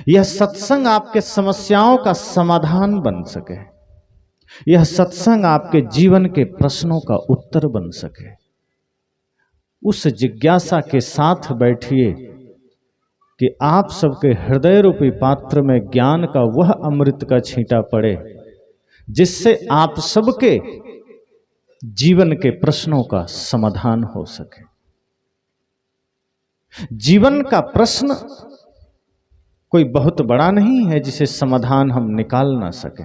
यह सत्संग आपके समस्याओं का समाधान बन सके, यह सत्संग आपके जीवन के प्रश्नों का उत्तर बन सके। उस जिज्ञासा के साथ बैठिए कि आप सबके हृदय रूपी पात्र में ज्ञान का वह अमृत का छींटा पड़े जिससे आप सबके जीवन के प्रश्नों का समाधान हो सके। जीवन का प्रश्न कोई बहुत बड़ा नहीं है जिसे समाधान हम निकाल ना सके।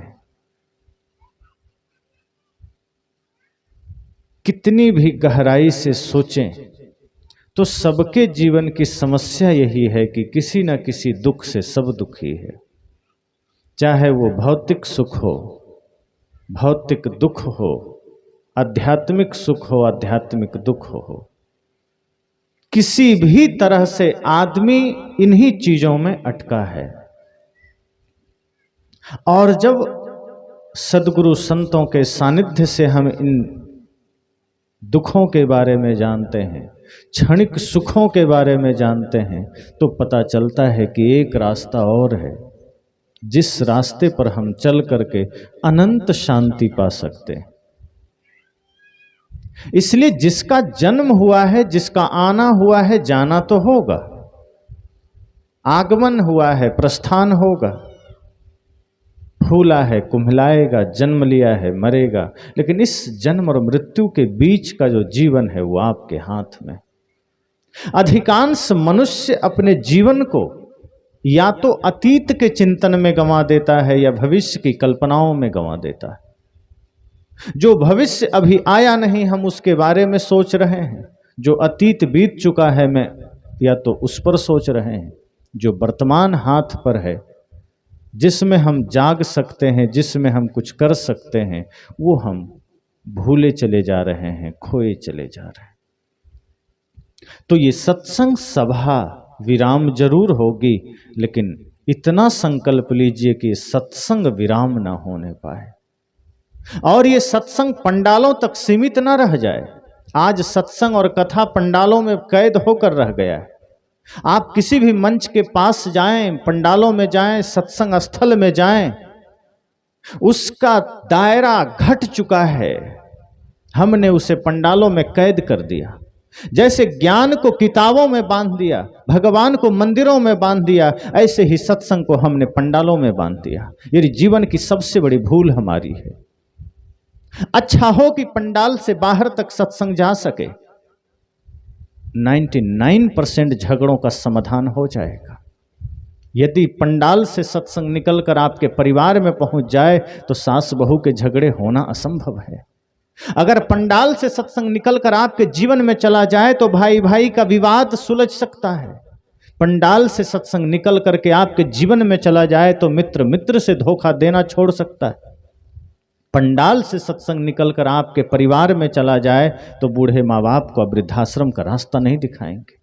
कितनी भी गहराई से सोचें तो सबके जीवन की समस्या यही है कि किसी न किसी दुख से सब दुखी है, चाहे वो भौतिक सुख हो, भौतिक दुख हो, आध्यात्मिक सुख हो, आध्यात्मिक दुख हो। किसी भी तरह से आदमी इन्हीं चीजों में अटका है। और जब सद्गुरु संतों के सानिध्य से हम इन दुखों के बारे में जानते हैं, क्षणिक सुखों के बारे में जानते हैं, तो पता चलता है कि एक रास्ता और है जिस रास्ते पर हम चल करके अनंत शांति पा सकते हैं। इसलिए जिसका जन्म हुआ है, जिसका आना हुआ है, जाना तो होगा, आगमन हुआ है, प्रस्थान होगा, फूला है, कुम्हलाएगा, जन्म लिया है, मरेगा, लेकिन इस जन्म और मृत्यु के बीच का जो जीवन है वो आपके हाथ में। अधिकांश मनुष्य अपने जीवन को या तो अतीत के चिंतन में गंवा देता है या भविष्य की कल्पनाओं में गंवा देता है। जो भविष्य अभी आया नहीं हम उसके बारे में सोच रहे हैं, जो अतीत बीत चुका है मैं या तो उस पर सोच रहे हैं, जो वर्तमान हाथ पर है, जिसमें हम जाग सकते हैं, जिसमें हम कुछ कर सकते हैं, वो हम भूले चले जा रहे हैं, खोए चले जा रहे हैं। तो ये सत्संग सभा विराम जरूर होगी, लेकिन इतना संकल्प लीजिए कि सत्संग विराम ना होने पाए और ये सत्संग पंडालों तक सीमित ना रह जाए। आज सत्संग और कथा पंडालों में कैद होकर रह गया है। आप किसी भी मंच के पास जाएं, पंडालों में जाएं, सत्संग स्थल में जाएं, उसका दायरा घट चुका है। हमने उसे पंडालों में कैद कर दिया। जैसे ज्ञान को किताबों में बांध दिया, भगवान को मंदिरों में बांध दिया, ऐसे ही सत्संग को हमने पंडालों में बांध दिया। ये जीवन की सबसे बड़ी भूल हमारी है। अच्छा हो कि पंडाल से बाहर तक सत्संग जा सके, 99% झगड़ों का समाधान हो जाएगा। यदि पंडाल से सत्संग निकलकर आपके परिवार में पहुंच जाए तो सास बहू के झगड़े होना असंभव है। अगर पंडाल से सत्संग निकलकर आपके जीवन में चला जाए तो भाई भाई का विवाद सुलझ सकता है। पंडाल से सत्संग निकल करके आपके जीवन में चला जाए तो मित्र मित्र से धोखा देना छोड़ सकता है। पंडाल से सत्संग निकलकर आपके परिवार में चला जाए तो बूढ़े माँ बाप को वृद्धाश्रम का रास्ता नहीं दिखाएंगे।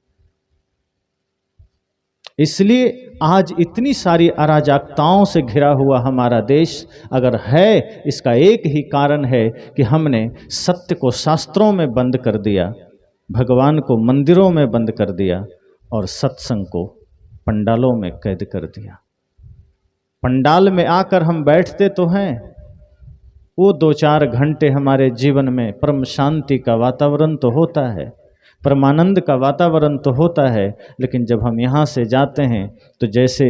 इसलिए आज इतनी सारी अराजकताओं से घिरा हुआ हमारा देश अगर है, इसका एक ही कारण है कि हमने सत्य को शास्त्रों में बंद कर दिया, भगवान को मंदिरों में बंद कर दिया और सत्संग को पंडालों में कैद कर दिया। पंडाल में आकर हम बैठते तो हैं, वो 2-4 घंटे हमारे जीवन में परम शांति का वातावरण तो होता है, परमानंद का वातावरण तो होता है, लेकिन जब हम यहाँ से जाते हैं तो जैसे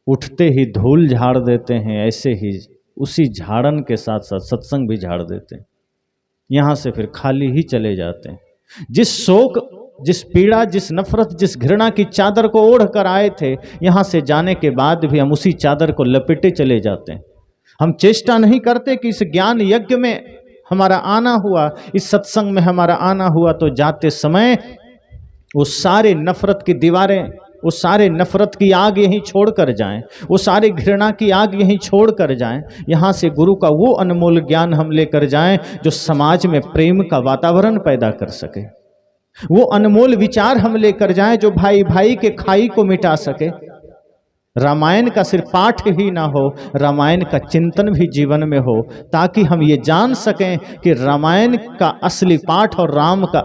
उठते ही धूल झाड़ देते हैं, ऐसे ही उसी झाड़न के साथ साथ सत्संग भी झाड़ देते हैं। यहाँ से फिर खाली ही चले जाते हैं। जिस शोक, जिस पीड़ा, जिस नफरत, जिस घृणा की चादर को ओढ़ कर आए थे, यहाँ से जाने के बाद भी हम उसी चादर को लपेटे चले जाते हैं। हम चेष्टा नहीं करते कि इस ज्ञान यज्ञ में हमारा आना हुआ, इस सत्संग में हमारा आना हुआ तो जाते समय वो सारे नफरत की दीवारें, वो सारे नफरत की आग यहीं छोड़ कर जाएं, वो सारे घृणा की आग यहीं छोड़ कर जाएं। यहाँ से गुरु का वो अनमोल ज्ञान हम लेकर जाएं जो समाज में प्रेम का वातावरण पैदा कर सके। वो अनमोल विचार हम लेकर जाएं जो भाई भाई के खाई को मिटा सके। रामायण का सिर्फ पाठ ही ना हो, रामायण का चिंतन भी जीवन में हो, ताकि हम ये जान सकें कि रामायण का असली पाठ और राम का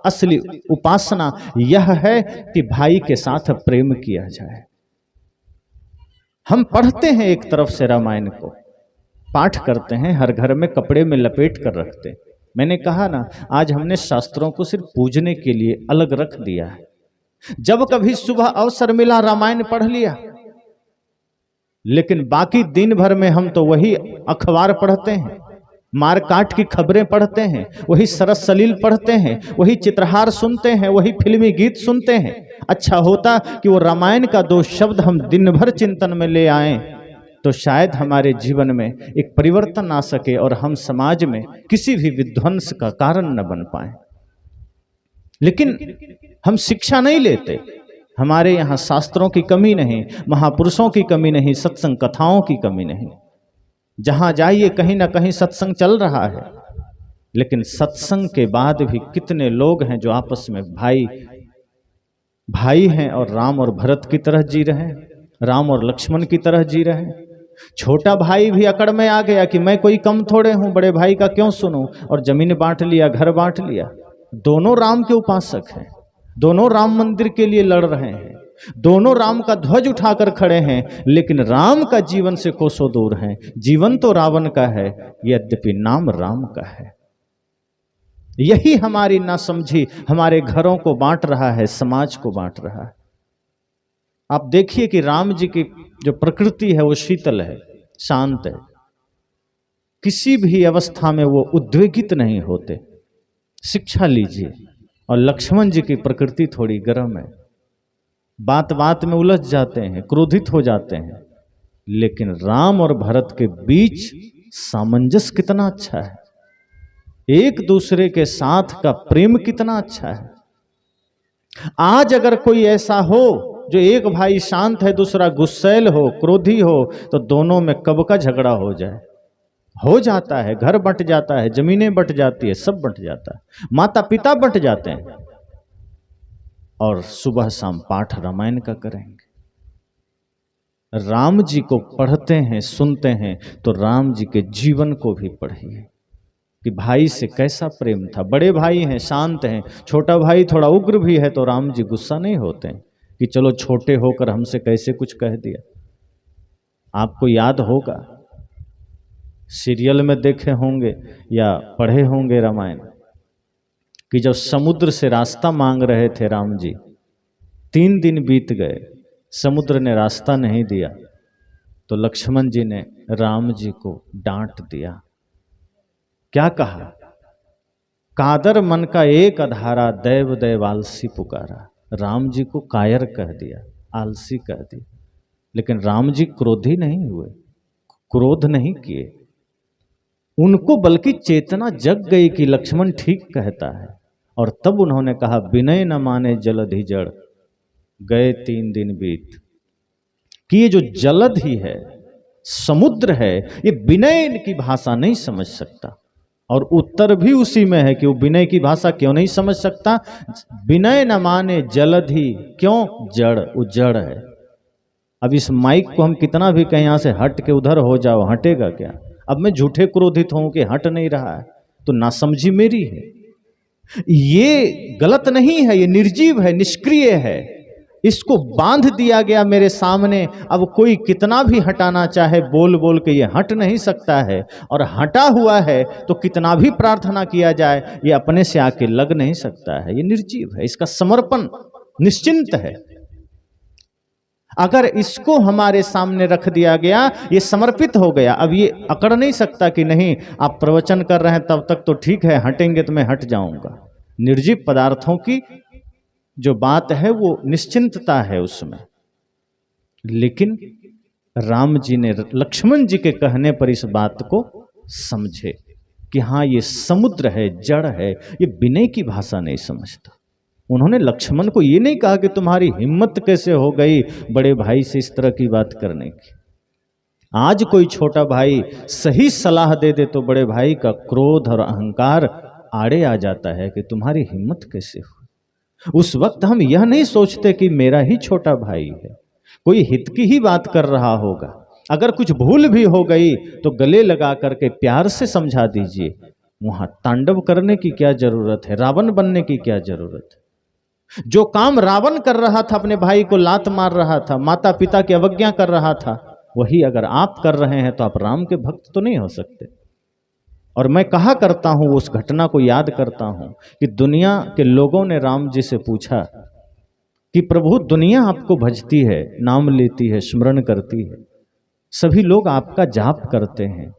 असली उपासना यह है कि भाई के साथ प्रेम किया जाए। हम पढ़ते हैं एक तरफ से रामायण को, पाठ करते हैं, हर घर में कपड़े में लपेट कर रखते हैं। मैंने कहा ना, आज हमने शास्त्रों को सिर्फ पूजने के लिए अलग रख दिया है। जब कभी सुबह अवसर मिला रामायण पढ़ लिया, लेकिन बाकी दिन भर में हम तो वही अखबार पढ़ते हैं, मार काट की खबरें पढ़ते हैं, वही सरस सलील पढ़ते हैं, वही चित्रहार सुनते हैं, वही फिल्मी गीत सुनते हैं। अच्छा होता कि वो रामायण का 2 शब्द हम दिन भर चिंतन में ले आएं, तो शायद हमारे जीवन में एक परिवर्तन आ सके और हम समाज में किसी भी विध्वंस का कारण न बन पाए। लेकिन हम शिक्षा नहीं लेते। हमारे यहाँ शास्त्रों की कमी नहीं, महापुरुषों की कमी नहीं, सत्संग कथाओं की कमी नहीं। जहां जाइए कहीं ना कहीं सत्संग चल रहा है, लेकिन सत्संग के बाद भी कितने लोग हैं जो आपस में भाई भाई हैं और राम और भरत की तरह जी रहे हैं, राम और लक्ष्मण की तरह जी रहे हैं। छोटा भाई भी अकड़ में आ गया कि मैं कोई कम थोड़े हूं, बड़े भाई का क्यों सुनूं, और जमीन बांट लिया, घर बांट लिया। दोनों राम के उपासक हैं, दोनों राम मंदिर के लिए लड़ रहे हैं, दोनों राम का ध्वज उठाकर खड़े हैं, लेकिन राम का जीवन से कोसों दूर हैं। जीवन तो रावण का है, यद्यपि नाम राम का है। यही हमारी नासमझी हमारे घरों को बांट रहा है, समाज को बांट रहा है। आप देखिए कि राम जी की जो प्रकृति है वो शीतल है, शांत है, किसी भी अवस्था में वो उद्वेगित नहीं होते। शिक्षा लीजिए। और लक्ष्मण जी की प्रकृति थोड़ी गर्म है, बात बात में उलझ जाते हैं, क्रोधित हो जाते हैं, लेकिन राम और भरत के बीच सामंजस्य कितना अच्छा है, एक दूसरे के साथ का प्रेम कितना अच्छा है। आज अगर कोई ऐसा हो जो एक भाई शांत है, दूसरा गुस्सैल हो, क्रोधी हो, तो दोनों में कब का झगड़ा हो जाता है, घर बंट जाता है, जमीनें बंट जाती है, सब बंट जाता है, माता पिता बंट जाते हैं। और सुबह शाम पाठ रामायण का करेंगे। राम जी को पढ़ते हैं, सुनते हैं, तो राम जी के जीवन को भी पढ़िए कि भाई से कैसा प्रेम था। बड़े भाई हैं, शांत हैं, छोटा भाई थोड़ा उग्र भी है, तो राम जी गुस्सा नहीं होते हैं कि चलो छोटे होकर हमसे कैसे कुछ कह दिया। आपको याद होगा, सीरियल में देखे होंगे या पढ़े होंगे रामायण, कि जब समुद्र से रास्ता मांग रहे थे राम जी, 3 दिन बीत गए, समुद्र ने रास्ता नहीं दिया, तो लक्ष्मण जी ने राम जी को डांट दिया। क्या कहा? कादर मन का एक अधारा, दैव दैव आलसी पुकारा। राम जी को कायर कह दिया, आलसी कह दिया। लेकिन राम जी क्रोधी नहीं हुए, क्रोध नहीं किए, उनको बल्कि चेतना जग गई कि लक्ष्मण ठीक कहता है। और तब उन्होंने कहा, विनय न माने जलधि जड़, गए 3 दिन बीत। कि ये जो जलध ही है, समुद्र है, ये विनय की भाषा नहीं समझ सकता। और उत्तर भी उसी में है कि वो विनय की भाषा क्यों नहीं समझ सकता। विनय न माने जलधि, क्यों? जड़, वो जड़ है। अब इस माइक को हम कितना भी कहें यहाँ से हट के उधर हो जाओ, हटेगा क्या? अब मैं झूठे क्रोधित हूं कि हट नहीं रहा है, तो नासमझी मेरी है। ये गलत नहीं है, ये निर्जीव है, निष्क्रिय है, इसको बांध दिया गया मेरे सामने। अब कोई कितना भी हटाना चाहे बोल बोल के, ये हट नहीं सकता है। और हटा हुआ है तो कितना भी प्रार्थना किया जाए, ये अपने से आके लग नहीं सकता है, ये निर्जीव है, इसका समर्पण निश्चिंत है। अगर इसको हमारे सामने रख दिया गया, ये समर्पित हो गया, अब ये अकड़ नहीं सकता कि नहीं आप प्रवचन कर रहे हैं तब तक तो ठीक है, हटेंगे तो मैं हट जाऊंगा। निर्जीव पदार्थों की जो बात है वो निश्चिंतता है उसमें। लेकिन राम जी ने लक्ष्मण जी के कहने पर इस बात को समझे कि हाँ ये समुद्र है, जड़ है, ये विनय की भाषा नहीं समझता। उन्होंने लक्ष्मण को ये नहीं कहा कि तुम्हारी हिम्मत कैसे हो गई बड़े भाई से इस तरह की बात करने की। आज कोई छोटा भाई सही सलाह दे दे तो बड़े भाई का क्रोध और अहंकार आड़े आ जाता है कि तुम्हारी हिम्मत कैसे हो। उस वक्त हम यह नहीं सोचते कि मेरा ही छोटा भाई है, कोई हित की ही बात कर रहा होगा। अगर कुछ भूल भी हो गई तो गले लगा करके प्यार से समझा दीजिए। वहां तांडव करने की क्या जरूरत है, रावण बनने की क्या जरूरत है। जो काम रावण कर रहा था, अपने भाई को लात मार रहा था, माता पिता की अवज्ञा कर रहा था, वही अगर आप कर रहे हैं तो आप राम के भक्त तो नहीं हो सकते। और मैं कहा करता हूं, उस घटना को याद करता हूं कि दुनिया के लोगों ने राम जी से पूछा कि प्रभु दुनिया आपको भजती है, नाम लेती है, स्मरण करती है, सभी लोग आपका जाप करते हैं,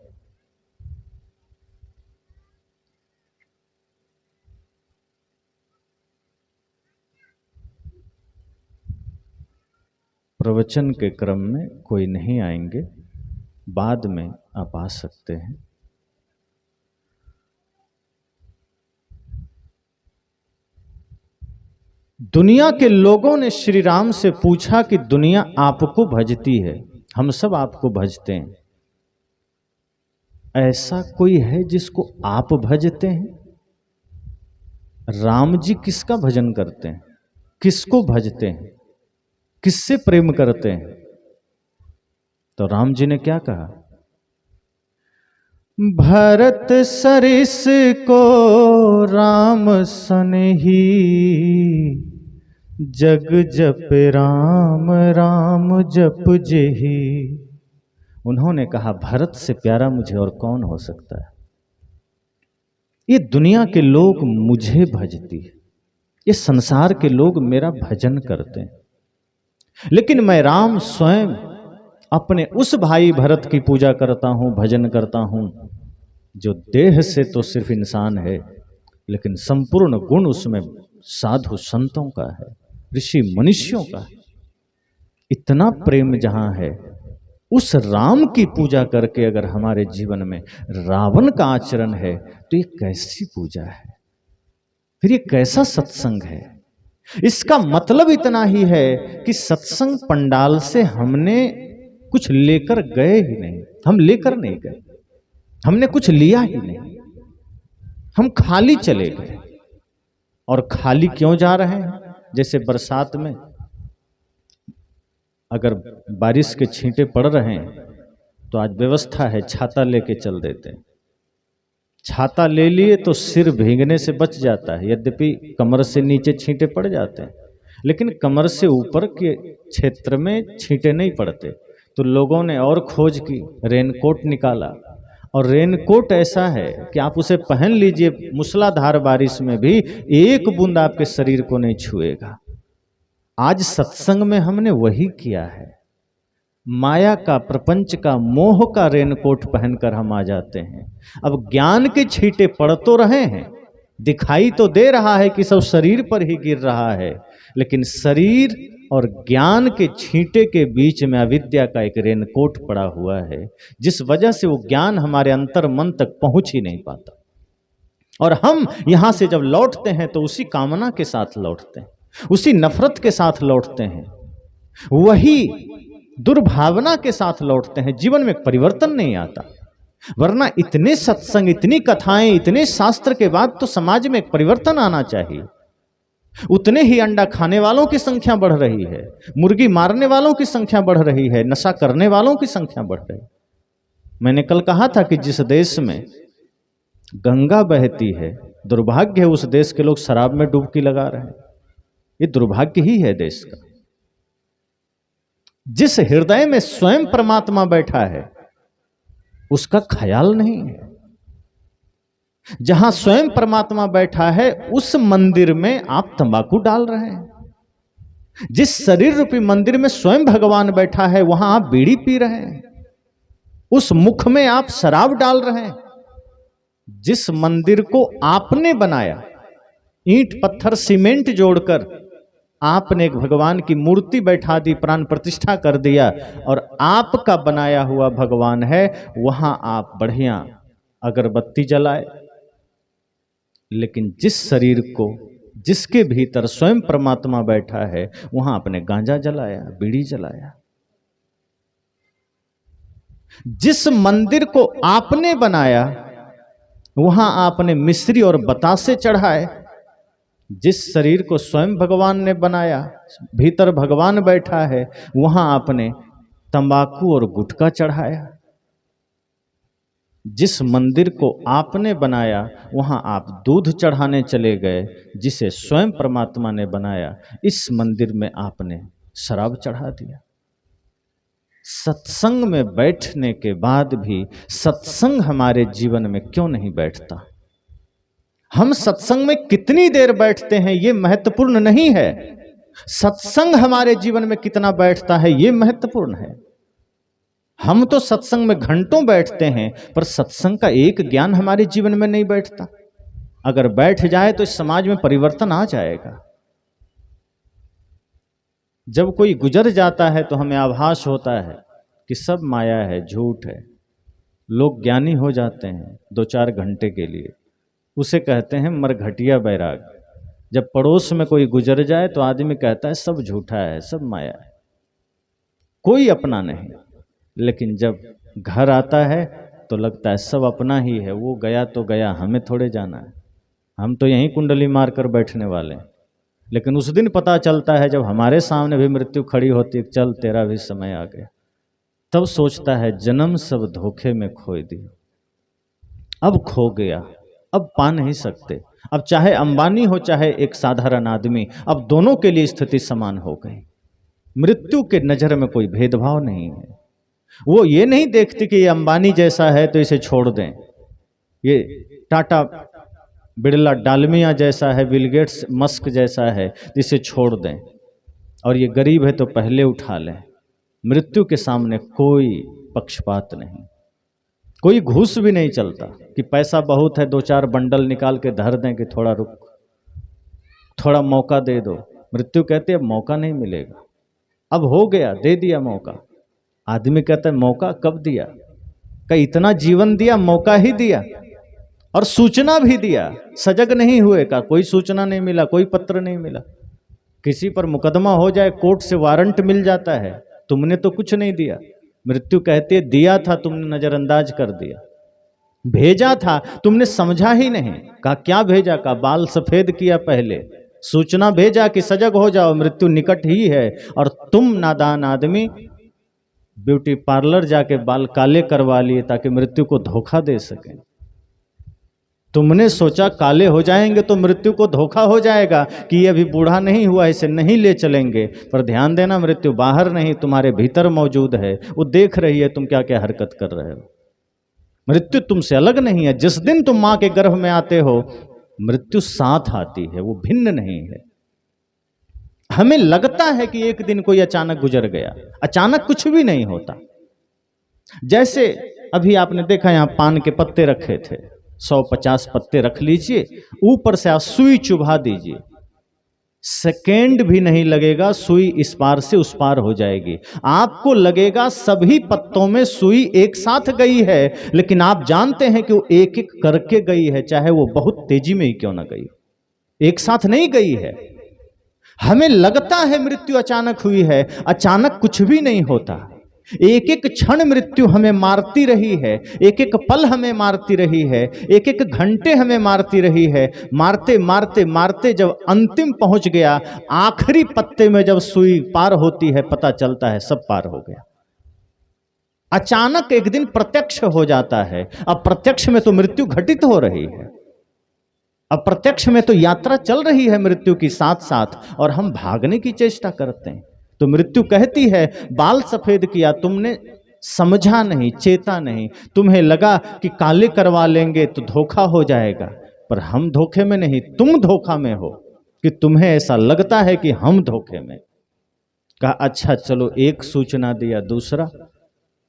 प्रवचन के क्रम में कोई नहीं आएंगे, बाद में आप आ सकते हैं। दुनिया के लोगों ने श्री राम से पूछा कि दुनिया आपको भजती है, हम सब आपको भजते हैं, ऐसा कोई है जिसको आप भजते हैं? राम जी किसका भजन करते हैं, किसको भजते हैं, किससे प्रेम करते हैं? तो राम जी ने क्या कहा? भरत सरिस को राम सनही, जग जप राम राम जप जेही। उन्होंने कहा भरत से प्यारा मुझे और कौन हो सकता है। ये दुनिया के लोग मुझे भजती है, ये संसार के लोग मेरा भजन करते हैं, लेकिन मैं राम स्वयं अपने उस भाई भरत की पूजा करता हूं, भजन करता हूं, जो देह से तो सिर्फ इंसान है, लेकिन संपूर्ण गुण उसमें साधु संतों का है, ऋषि मनुष्यों का है। इतना प्रेम जहां है, उस राम की पूजा करके अगर हमारे जीवन में रावण का आचरण है तो ये कैसी पूजा है, फिर ये कैसा सत्संग है? इसका मतलब इतना ही है कि सत्संग पंडाल से हमने कुछ लेकर गए ही नहीं, हम लेकर नहीं गए, हमने कुछ लिया ही नहीं, हम खाली चले गए। और खाली क्यों जा रहे हैं? जैसे बरसात में अगर बारिश के छींटे पड़ रहे हैं तो आज व्यवस्था है छाता लेके चल देते हैं। छाता ले लिए तो सिर भीगने से बच जाता है, यद्यपि कमर से नीचे छींटे पड़ जाते हैं, लेकिन कमर से ऊपर के क्षेत्र में छींटे नहीं पड़ते। तो लोगों ने और खोज की, रेनकोट निकाला, और रेनकोट ऐसा है कि आप उसे पहन लीजिए, मूसलाधार बारिश में भी एक बूंद आपके शरीर को नहीं छुएगा। आज सत्संग में हमने वही किया है, माया का, प्रपंच का, मोह का रेनकोट पहनकर हम आ जाते हैं। अब ज्ञान के छींटे पड़ तो रहे हैं, दिखाई तो दे रहा है कि सब शरीर पर ही गिर रहा है, लेकिन शरीर और ज्ञान के छींटे के बीच में अविद्या का एक रेनकोट पड़ा हुआ है, जिस वजह से वो ज्ञान हमारे अंतर मन तक पहुंच ही नहीं पाता। और हम यहां से जब लौटते हैं तो उसी कामना के साथ लौटते हैं, उसी नफरत के साथ लौटते हैं, वही दुर्भावना के साथ लौटते हैं। जीवन में परिवर्तन नहीं आता। वरना इतने सत्संग, इतनी कथाएं, इतने शास्त्र के बाद तो समाज में एक परिवर्तन आना चाहिए। उतने ही अंडा खाने वालों की संख्या बढ़ रही है, मुर्गी मारने वालों की संख्या बढ़ रही है, नशा करने वालों की संख्या बढ़ रही है। मैंने कल कहा था कि जिस देश में गंगा बहती है, दुर्भाग्य है उस देश के लोग शराब में डुबकी लगा रहे हैं। ये दुर्भाग्य ही है देश का। जिस हृदय में स्वयं परमात्मा बैठा है उसका ख्याल नहीं है। जहां स्वयं परमात्मा बैठा है उस मंदिर में आप तंबाकू डाल रहे हैं। जिस शरीर रूपी मंदिर में स्वयं भगवान बैठा है वहां आप बीड़ी पी रहे हैं। उस मुख में आप शराब डाल रहे हैं। जिस मंदिर को आपने बनाया, ईंट पत्थर सीमेंट जोड़कर आपने एक भगवान की मूर्ति बैठा दी, प्राण प्रतिष्ठा कर दिया, और आपका बनाया हुआ भगवान है, वहां आप बढ़िया अगरबत्ती जलाए। लेकिन जिस शरीर को, जिसके भीतर स्वयं परमात्मा बैठा है, वहां आपने गांजा जलाया, बीड़ी जलाया। जिस मंदिर को आपने बनाया वहां आपने मिश्री और बतासे चढ़ाए। जिस शरीर को स्वयं भगवान ने बनाया, भीतर भगवान बैठा है, वहां आपने तंबाकू और गुटखा चढ़ाया। जिस मंदिर को आपने बनाया वहां आप दूध चढ़ाने चले गए। जिसे स्वयं परमात्मा ने बनाया, इस मंदिर में आपने शराब चढ़ा दिया। सत्संग में बैठने के बाद भी सत्संग हमारे जीवन में क्यों नहीं बैठता? हम सत्संग में कितनी देर बैठते हैं ये महत्वपूर्ण नहीं है, सत्संग हमारे जीवन में कितना बैठता है ये महत्वपूर्ण है। हम तो सत्संग में घंटों बैठते हैं, पर सत्संग का एक ज्ञान हमारे जीवन में नहीं बैठता। अगर बैठ जाए तो इस समाज में परिवर्तन आ जाएगा। जब कोई गुजर जाता है तो हमें आभास होता है कि सब माया है, झूठ है। लोग ज्ञानी हो जाते हैं 2-4 घंटे के लिए, उसे कहते हैं मरघटिया बैराग। जब पड़ोस में कोई गुजर जाए तो आदमी कहता है सब झूठा है, सब माया है, कोई अपना नहीं। लेकिन जब घर आता है तो लगता है सब अपना ही है, वो गया तो गया, हमें थोड़े जाना है, हम तो यहीं कुंडली मार कर बैठने वाले हैं। लेकिन उस दिन पता चलता है जब हमारे सामने भी मृत्यु खड़ी होती है, चल तेरा भी समय आ गया, तब सोचता है जन्म सब धोखे में खोए दिया। अब खो गया, अब पा नहीं सकते। अब चाहे अंबानी हो चाहे एक साधारण आदमी, अब दोनों के लिए स्थिति समान हो गई। मृत्यु के नजर में कोई भेदभाव नहीं है। वो ये नहीं देखती कि ये अंबानी जैसा है तो इसे छोड़ दें, ये टाटा बिरला डालमिया जैसा है, बिल गेट्स मस्क जैसा है तो इसे छोड़ दें, और ये गरीब है तो पहले उठा लें। मृत्यु के सामने कोई पक्षपात नहीं, कोई घूस भी नहीं चलता कि पैसा बहुत है 2-4 बंडल निकाल के धर दें कि थोड़ा रुक, थोड़ा मौका दे दो। मृत्यु कहती है अब मौका नहीं मिलेगा, अब हो गया, दे दिया मौका। आदमी कहता है मौका कब दिया? का इतना जीवन दिया, मौका ही दिया और सूचना भी दिया, सजग नहीं हुए का, कोई सूचना नहीं मिला, कोई पत्र नहीं मिला। किसी पर मुकदमा हो जाए, कोर्ट से वारंट मिल जाता है, तुमने तो कुछ नहीं दिया। मृत्यु कहती है दिया था, तुमने नजरअंदाज कर दिया। भेजा था, तुमने समझा ही नहीं। कहा क्या भेजा? का बाल सफेद किया पहले, सूचना भेजा कि सजग हो जाओ, मृत्यु निकट ही है। और तुम नादान आदमी ब्यूटी पार्लर जाके बाल काले करवा लिए ताकि मृत्यु को धोखा दे सके। तुमने सोचा काले हो जाएंगे तो मृत्यु को धोखा हो जाएगा कि ये अभी बूढ़ा नहीं हुआ, इसे नहीं ले चलेंगे। पर ध्यान देना, मृत्यु बाहर नहीं तुम्हारे भीतर मौजूद है, वो देख रही है तुम क्या क्या हरकत कर रहे हो। मृत्यु तुमसे अलग नहीं है। जिस दिन तुम मां के गर्भ में आते हो, मृत्यु साथ आती है, वो भिन्न नहीं है। हमें लगता है कि एक दिन कोई अचानक गुजर गया, अचानक कुछ भी नहीं होता। जैसे अभी आपने देखा यहां पान के पत्ते रखे थे, 150 पत्ते रख लीजिए, ऊपर से आप सुई चुभा दीजिए, सेकेंड भी नहीं लगेगा, सुई इस पार से उस पार हो जाएगी। आपको लगेगा सभी पत्तों में सुई एक साथ गई है, लेकिन आप जानते हैं कि वो एक एक करके गई है, चाहे वो बहुत तेजी में ही क्यों ना गई, एक साथ नहीं गई है। हमें लगता है मृत्यु अचानक हुई है, अचानक कुछ भी नहीं होता। एक एक क्षण मृत्यु हमें मारती रही है, एक एक पल हमें मारती रही है, एक एक घंटे हमें मारती रही है। मारते मारते मारते जब अंतिम पहुंच गया, आखिरी पत्ते में जब सुई पार होती है, पता चलता है सब पार हो गया। अचानक एक दिन प्रत्यक्ष हो जाता है। अब प्रत्यक्ष में तो मृत्यु घटित हो रही है, अब प्रत्यक्ष में तो यात्रा चल रही है मृत्यु की साथ साथ, और हम भागने की चेष्टा करते हैं। तो मृत्यु कहती है बाल सफेद किया, तुमने समझा नहीं, चेता नहीं, तुम्हें लगा कि काले करवा लेंगे तो धोखा हो जाएगा। पर हम धोखे में नहीं, तुम धोखा में हो कि तुम्हें ऐसा लगता है कि हम धोखे में। कहा अच्छा चलो, एक सूचना दिया, दूसरा?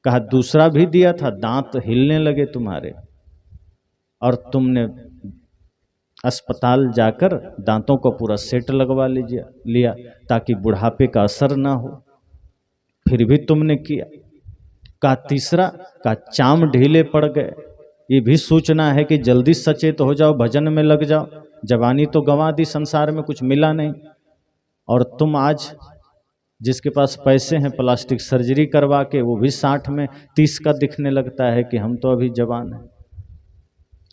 कहा दूसरा भी दिया था, दांत हिलने लगे तुम्हारे, और तुमने अस्पताल जाकर दांतों को पूरा सेट लगवा लिया ताकि बुढ़ापे का असर ना हो, फिर भी तुमने किया। का तीसरा? का चाम ढीले पड़ गए, ये भी सूचना है कि जल्दी सचेत हो जाओ, भजन में लग जाओ, जवानी तो गंवा दी, संसार में कुछ मिला नहीं। और तुम आज जिसके पास पैसे हैं प्लास्टिक सर्जरी करवा के, वो भी 60 में 30 का दिखने लगता है कि हम तो अभी जवान हैं।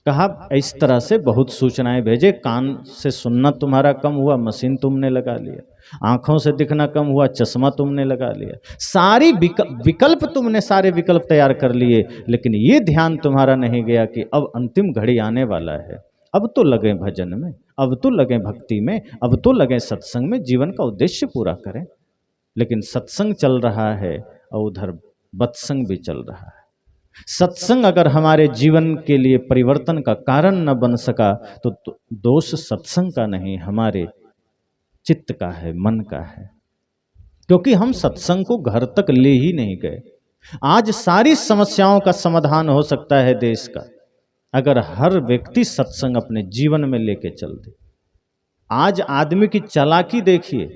कहा इस तरह से बहुत सूचनाएं भेजे, कान से सुनना तुम्हारा कम हुआ, मशीन तुमने लगा लिया, आंखों से दिखना कम हुआ, चश्मा तुमने लगा लिया, सारी विकल्प तुमने सारे विकल्प तैयार कर लिए, लेकिन ये ध्यान तुम्हारा नहीं गया कि अब अंतिम घड़ी आने वाला है, अब तो लगे भजन में, अब तो लगे भक्ति में, अब तो लगे सत्संग में, जीवन का उद्देश्य पूरा करें। लेकिन सत्संग चल रहा है और उधर बत्संग भी चल रहा है। सत्संग अगर हमारे जीवन के लिए परिवर्तन का कारण न बन सका तो दोष सत्संग का नहीं, हमारे चित्त का है, मन का है। क्योंकि हम सत्संग को घर तक ले ही नहीं गए। आज सारी समस्याओं का समाधान हो सकता है देश का, अगर हर व्यक्ति सत्संग अपने जीवन में लेके चल दे। आज आदमी की चालाकी देखिए,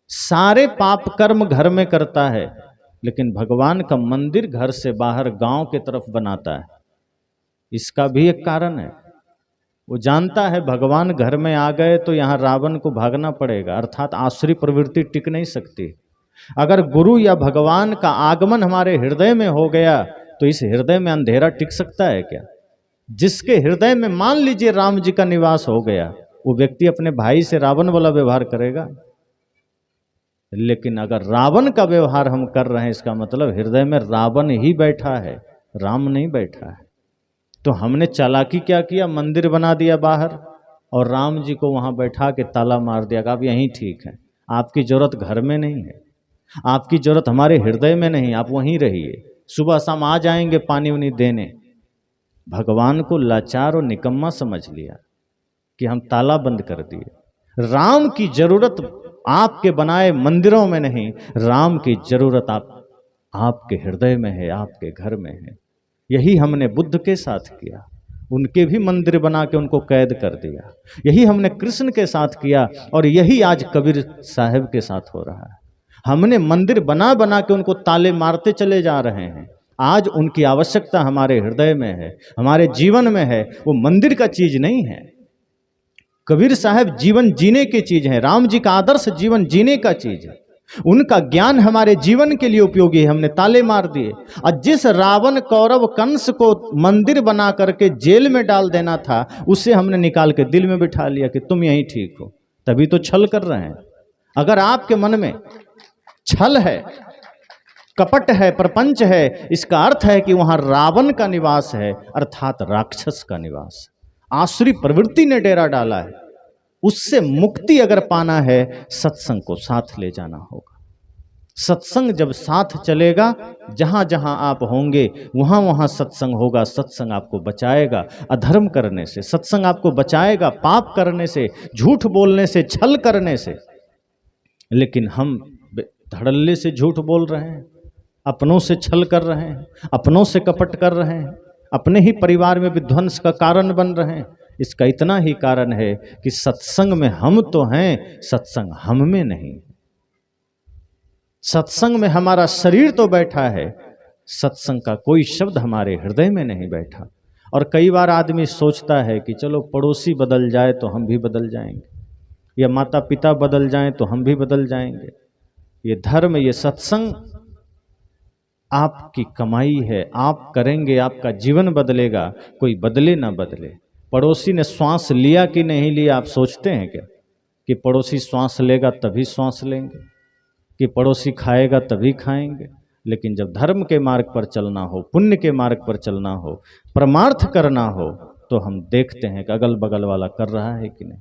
सारे पाप कर्म घर में करता है, लेकिन भगवान का मंदिर घर से बाहर गांव के तरफ बनाता है। इसका भी एक कारण है, वो जानता है भगवान घर में आ गए तो यहाँ रावण को भागना पड़ेगा, अर्थात आसुरी प्रवृत्ति टिक नहीं सकती। अगर गुरु या भगवान का आगमन हमारे हृदय में हो गया तो इस हृदय में अंधेरा टिक सकता है क्या? जिसके हृदय में मान लीजिए राम जी का निवास हो गया, वो व्यक्ति अपने भाई से रावण वाला व्यवहार करेगा। लेकिन अगर रावण का व्यवहार हम कर रहे हैं, इसका मतलब हृदय में रावण ही बैठा है, राम नहीं बैठा है। तो हमने चालाकी क्या किया, मंदिर बना दिया बाहर और राम जी को वहां बैठा के ताला मार दिया कि आप यहीं ठीक है, आपकी जरूरत घर में नहीं है, आपकी जरूरत हमारे हृदय में नहीं, आप वहीं रहिए, सुबह शाम आ जाएंगे पानी उनी देने। भगवान को लाचार और निकम्मा समझ लिया कि हम ताला बंद कर दिए। राम की जरूरत आपके बनाए मंदिरों में नहीं, राम की जरूरत आपके हृदय में है, आपके घर में है। यही हमने बुद्ध के साथ किया, उनके भी मंदिर बना के उनको कैद कर दिया। यही हमने कृष्ण के साथ किया और यही आज कबीर साहब के साथ हो रहा है। हमने मंदिर बना बना के उनको ताले मारते चले जा रहे हैं। आज उनकी आवश्यकता हमारे हृदय में है, हमारे जीवन में है, वो मंदिर का चीज नहीं है। कबीर साहब जीवन जीने की चीज है, राम जी का आदर्श जीवन जीने का चीज है। उनका ज्ञान हमारे जीवन के लिए उपयोगी है, हमने ताले मार दिए। और जिस रावण कौरव कंस को मंदिर बना करके जेल में डाल देना था, उसे हमने निकाल के दिल में बिठा लिया कि तुम यहीं ठीक हो। तभी तो छल कर रहे हैं। अगर आपके मन में छल है, कपट है, प्रपंच है, इसका अर्थ है कि वहां रावण का निवास है, अर्थात राक्षस का निवास। आसुरी प्रवृत्ति ने डेरा डाला है। उससे मुक्ति अगर पाना है, सत्संग को साथ ले जाना होगा। सत्संग जब साथ चलेगा, जहां जहां आप होंगे वहां वहां सत्संग होगा। सत्संग आपको बचाएगा अधर्म करने से, सत्संग आपको बचाएगा पाप करने से, झूठ बोलने से, छल करने से। लेकिन हम धड़ल्ले से झूठ बोल रहे हैं, अपनों से छल कर रहे हैं, अपनों से कपट कर रहे हैं, अपने ही परिवार में विध्वंस का कारण बन रहे हैं। इसका इतना ही कारण है कि सत्संग में हम तो हैं, सत्संग हम में नहीं। सत्संग में हमारा शरीर तो बैठा है, सत्संग का कोई शब्द हमारे हृदय में नहीं बैठा। और कई बार आदमी सोचता है कि चलो पड़ोसी बदल जाए तो हम भी बदल जाएंगे, या माता पिता बदल जाएं तो हम भी बदल जाएंगे। ये धर्म, ये सत्संग आपकी कमाई है, आप करेंगे, आपका जीवन बदलेगा, कोई बदले ना बदले। पड़ोसी ने श्वास लिया कि नहीं लिया, आप सोचते हैं क्या कि पड़ोसी श्वास लेगा तभी श्वास लेंगे, कि पड़ोसी खाएगा तभी खाएंगे? लेकिन जब धर्म के मार्ग पर चलना हो, पुण्य के मार्ग पर चलना हो, परमार्थ करना हो, तो हम देखते हैं कि अगल बगल वाला कर रहा है कि नहीं।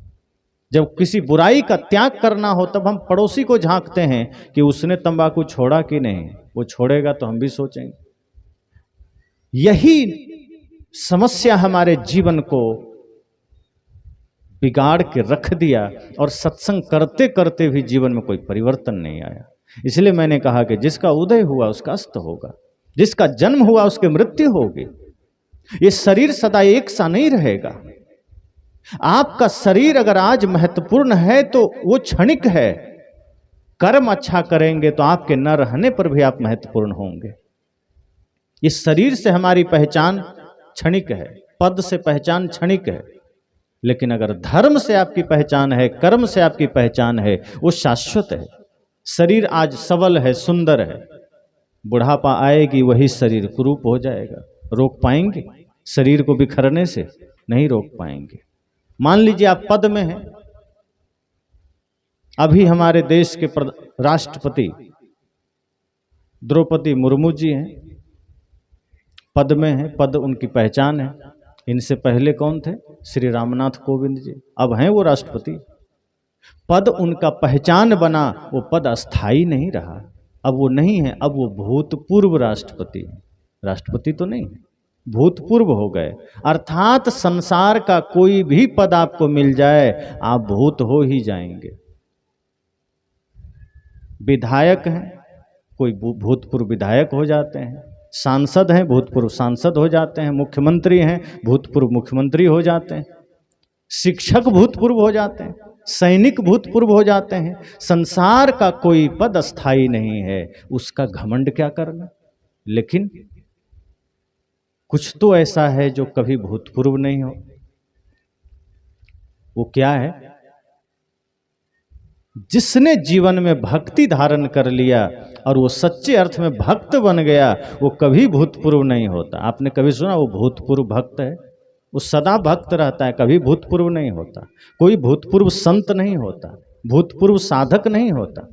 जब किसी बुराई का त्याग करना हो, तब हम पड़ोसी को झांकते हैं कि उसने तंबाकू छोड़ा कि नहीं, वो छोड़ेगा तो हम भी सोचेंगे। यही समस्या हमारे जीवन को बिगाड़ के रख दिया, और सत्संग करते करते भी जीवन में कोई परिवर्तन नहीं आया। इसलिए मैंने कहा कि जिसका उदय हुआ उसका अस्त होगा, जिसका जन्म हुआ उसकी मृत्यु होगी। ये शरीर सदा एक सा नहीं रहेगा। आपका शरीर अगर आज महत्वपूर्ण है तो वो क्षणिक है। कर्म अच्छा करेंगे तो आपके न रहने पर भी आप महत्वपूर्ण होंगे। इस शरीर से हमारी पहचान क्षणिक है, पद से पहचान क्षणिक है, लेकिन अगर धर्म से आपकी पहचान है, कर्म से आपकी पहचान है, वो शाश्वत है। शरीर आज सबल है, सुंदर है, बुढ़ापा आएगी वही शरीर कुरूप हो जाएगा। रोक पाएंगे? शरीर को बिखरने से नहीं रोक पाएंगे। मान लीजिए आप पद में हैं, अभी हमारे देश के राष्ट्रपति द्रौपदी मुर्मू जी हैं, पद में हैं, पद उनकी पहचान है। इनसे पहले कौन थे? श्री रामनाथ कोविंद जी, अब हैं वो राष्ट्रपति। पद उनका पहचान बना, वो पद अस्थाई नहीं रहा। अब वो नहीं है, अब वो भूतपूर्व राष्ट्रपति है, राष्ट्रपति तो नहीं है, भूतपूर्व हो गए। अर्थात संसार का कोई भी पद आपको मिल जाए, आप भूत हो ही जाएंगे। विधायक हैं, कोई भूतपूर्व विधायक हो जाते हैं, सांसद हैं, भूतपूर्व सांसद हो जाते हैं, मुख्यमंत्री हैं, भूतपूर्व मुख्यमंत्री हो जाते हैं, शिक्षक भूतपूर्व हो जाते हैं, सैनिक भूतपूर्व हो जाते हैं। संसार का कोई पद अस्थाई नहीं है, उसका घमंड क्या करना। लेकिन कुछ तो ऐसा है जो कभी भूतपूर्व नहीं हो। वो क्या है? जिसने जीवन में भक्ति धारण कर लिया और वो सच्चे अर्थ में भक्त बन गया, वो कभी भूतपूर्व नहीं होता। आपने कभी सुना वो भूतपूर्व भक्त है? वो सदा भक्त रहता है, कभी भूतपूर्व नहीं होता। कोई भूतपूर्व संत नहीं होता, भूतपूर्व साधक नहीं होता।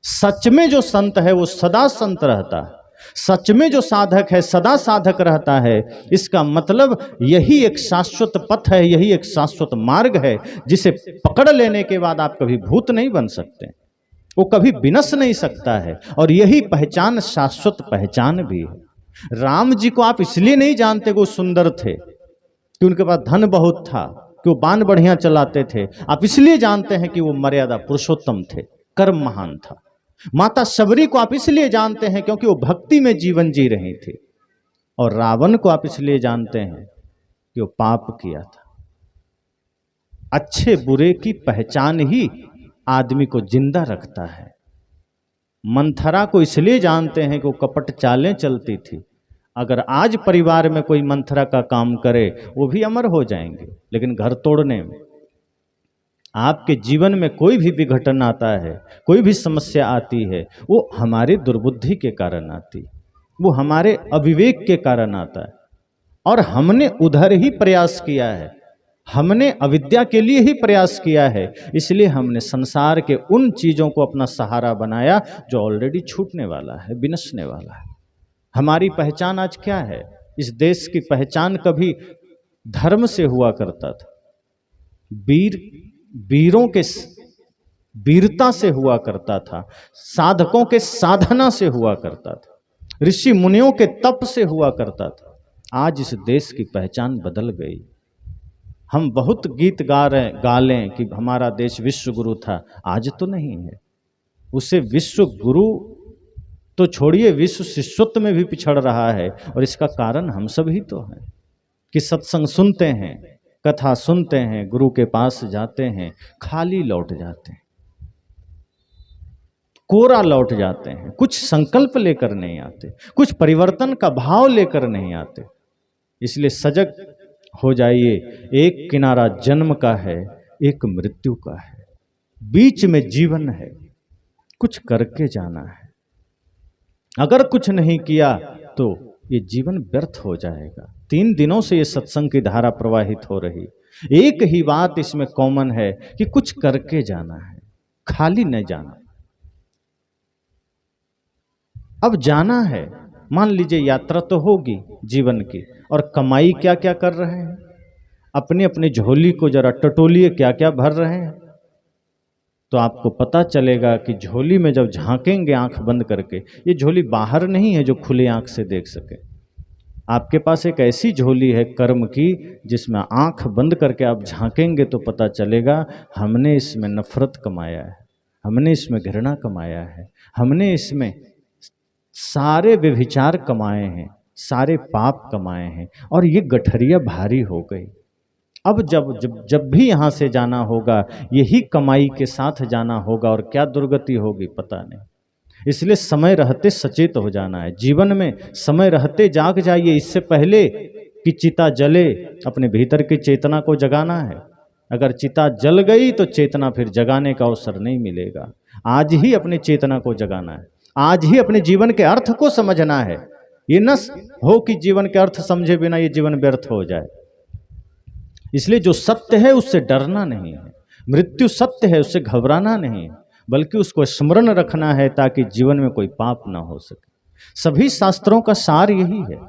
सच में जो संत है वो सदा संत रहता है, सच में जो साधक है सदा साधक रहता है। इसका मतलब यही एक शाश्वत पथ है, यही एक शाश्वत मार्ग है, जिसे पकड़ लेने के बाद आप कभी भूत नहीं बन सकते, वो कभी विनश नहीं सकता है। और यही पहचान शाश्वत पहचान भी है। राम जी को आप इसलिए नहीं जानते कि वो सुंदर थे, कि उनके पास धन बहुत था, कि वो बाण बढ़िया चलाते थे। आप इसलिए जानते हैं कि वो मर्यादा पुरुषोत्तम थे, कर्म महान था। माता शबरी को आप इसलिए जानते हैं क्योंकि वो भक्ति में जीवन जी रही थी। और रावण को आप इसलिए जानते हैं कि वो पाप किया था। अच्छे बुरे की पहचान ही आदमी को जिंदा रखता है। मंथरा को इसलिए जानते हैं कि वो कपट चालें चलती थी। अगर आज परिवार में कोई मंथरा का काम करे, वो भी अमर हो जाएंगे। लेकिन घर तोड़ने में, आपके जीवन में कोई भी विघटन आता है, कोई भी समस्या आती है, वो हमारे दुर्बुद्धि के कारण आती है, वो हमारे अविवेक के कारण आता है। और हमने उधर ही प्रयास किया है, हमने अविद्या के लिए ही प्रयास किया है। इसलिए हमने संसार के उन चीजों को अपना सहारा बनाया जो ऑलरेडी छूटने वाला है, विनशने वाला है। हमारी पहचान आज क्या है? इस देश की पहचान कभी धर्म से हुआ करता था, वीरों के वीरता से हुआ करता था, साधकों के साधना से हुआ करता था, ऋषि मुनियों के तप से हुआ करता था। आज इस देश की पहचान बदल गई। हम बहुत गीत गा लें कि हमारा देश विश्व गुरु था, आज तो नहीं है। उसे विश्व गुरु तो छोड़िए, विश्व शिष्यत्व में भी पिछड़ रहा है। और इसका कारण हम सब ही तो हैं कि सत्संग सुनते हैं, कथा सुनते हैं, गुरु के पास जाते हैं, खाली लौट जाते हैं, कोरा लौट जाते हैं, कुछ संकल्प लेकर नहीं आते, कुछ परिवर्तन का भाव लेकर नहीं आते। इसलिए सजग हो जाइए। एक किनारा जन्म का है, एक मृत्यु का है, बीच में जीवन है, कुछ करके जाना है। अगर कुछ नहीं किया तो ये जीवन व्यर्थ हो जाएगा। 3 दिनों से ये सत्संग की धारा प्रवाहित हो रही, एक ही बात इसमें कॉमन है कि कुछ करके जाना है, खाली नहीं जाना। अब जाना है, मान लीजिए यात्रा तो होगी जीवन की, और कमाई क्या क्या कर रहे हैं, अपनी अपनी झोली को जरा टटोलिए, क्या क्या भर रहे हैं, तो आपको पता चलेगा कि झोली में जब झांकेंगे आंख बंद करके, ये झोली बाहर नहीं है जो खुली आंख से देख सके। आपके पास एक ऐसी झोली है कर्म की, जिसमें आंख बंद करके आप झांकेंगे तो पता चलेगा हमने इसमें नफरत कमाया है, हमने इसमें घृणा कमाया है, हमने इसमें सारे व्यभिचार कमाए हैं, सारे पाप कमाए हैं, और ये गठरिया भारी हो गई। अब जब भी यहाँ से जाना होगा, यही कमाई के साथ जाना होगा, और क्या दुर्गति होगी पता नहीं। इसलिए समय रहते सचेत हो जाना है। जीवन में समय रहते जाग जाइए, इससे पहले कि चिता जले, अपने भीतर की चेतना को जगाना है। अगर चिता जल गई तो चेतना फिर जगाने का अवसर नहीं मिलेगा। आज ही अपनी चेतना को जगाना है, आज ही अपने जीवन के अर्थ को समझना है। ये न हो कि जीवन के अर्थ समझे बिना ये जीवन व्यर्थ हो जाए। इसलिए जो सत्य है उससे डरना नहीं है, मृत्यु सत्य है उससे घबराना नहीं है, बल्कि उसको स्मरण रखना है ताकि जीवन में कोई पाप ना हो सके। सभी शास्त्रों का सार यही है।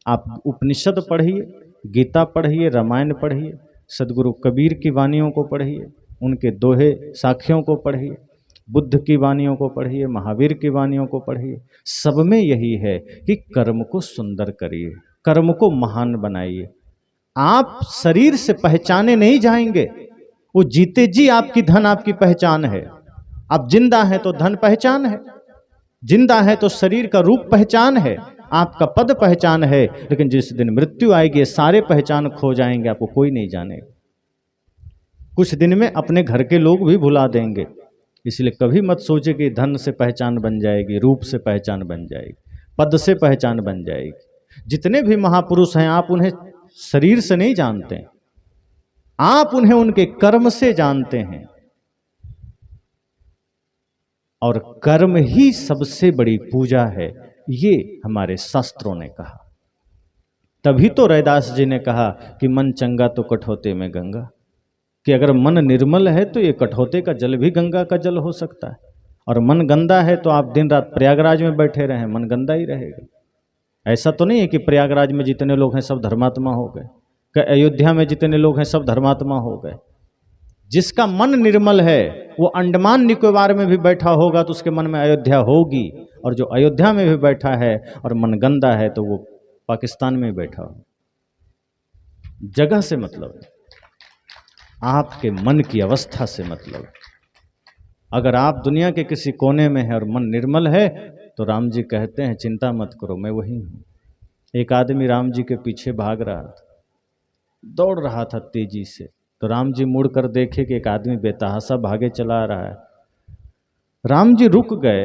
आप उपनिषद पढ़िए, गीता पढ़िए, रामायण पढ़िए, सदगुरु कबीर की वाणियों को पढ़िए, उनके दोहे साखियों को पढ़िए, बुद्ध की वाणियों को पढ़िए, महावीर की वाणियों को पढ़िए, सब में यही है कि कर्म को सुंदर करिए, कर्म को महान बनाइए। आप शरीर से पहचाने नहीं जाएंगे, वो जीते जी आपकी धन आपकी पहचान है। आप जिंदा हैं तो धन पहचान है, जिंदा है तो शरीर का रूप पहचान है, आपका पद पहचान है। लेकिन जिस दिन मृत्यु आएगी सारे पहचान खो जाएंगे, आपको कोई नहीं जानेगा। कुछ दिन में अपने घर के लोग भी भुला देंगे। इसलिए कभी मत सोचे कि धन से पहचान बन जाएगी, रूप से पहचान बन जाएगी, पद से पहचान बन जाएगी। जितने भी महापुरुष हैं आप उन्हें शरीर से नहीं जानते, आप उन्हें उनके कर्म से जानते हैं। और कर्म ही सबसे बड़ी पूजा है, ये हमारे शास्त्रों ने कहा। तभी तो रैदास जी ने कहा कि मन चंगा तो कठौते में गंगा, कि अगर मन निर्मल है तो ये कठौते का जल भी गंगा का जल हो सकता है। और मन गंदा है तो आप दिन रात प्रयागराज में बैठे रहें, मन गंदा ही रहेगा। ऐसा तो नहीं है कि प्रयागराज में जितने लोग हैं सब धर्मात्मा हो गए, कि अयोध्या में जितने लोग हैं सब धर्मात्मा हो गए। जिसका मन निर्मल है वो अंडमान निकोबार में भी बैठा होगा तो उसके मन में अयोध्या होगी, और जो अयोध्या में भी बैठा है और मन गंदा है तो वो पाकिस्तान में बैठा हो। जगह से मतलब है, आपके मन की अवस्था से मतलब। अगर आप दुनिया के किसी कोने में हैं और मन निर्मल है तो राम जी कहते हैं चिंता मत करो, मैं वही हूं। एक आदमी राम जी के पीछे भाग रहा था, दौड़ रहा था तेजी से, तो राम जी मुड़ कर देखे कि एक आदमी बेतहाशा भागे चला रहा है। राम जी रुक गए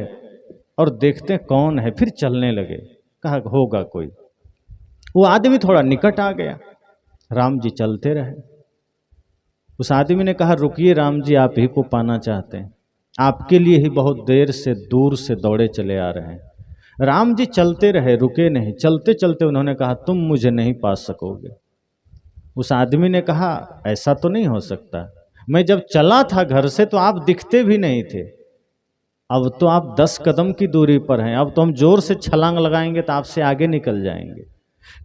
और देखते कौन है, फिर चलने लगे। कहा होगा कोई। वो आदमी थोड़ा निकट आ गया, राम जी चलते रहे। उस आदमी ने कहा रुकिए राम जी, आप ही को पाना चाहते हैं, आपके लिए ही बहुत देर से दूर से दौड़े चले आ रहे हैं। राम जी चलते रहे, रुके नहीं। चलते चलते उन्होंने कहा तुम मुझे नहीं पा सकोगे। उस आदमी ने कहा ऐसा तो नहीं हो सकता, मैं जब चला था घर से तो आप दिखते भी नहीं थे, अब तो आप 10 कदम की दूरी पर हैं, अब तो हम जोर से छलांग लगाएंगे तो आपसे आगे निकल जाएंगे।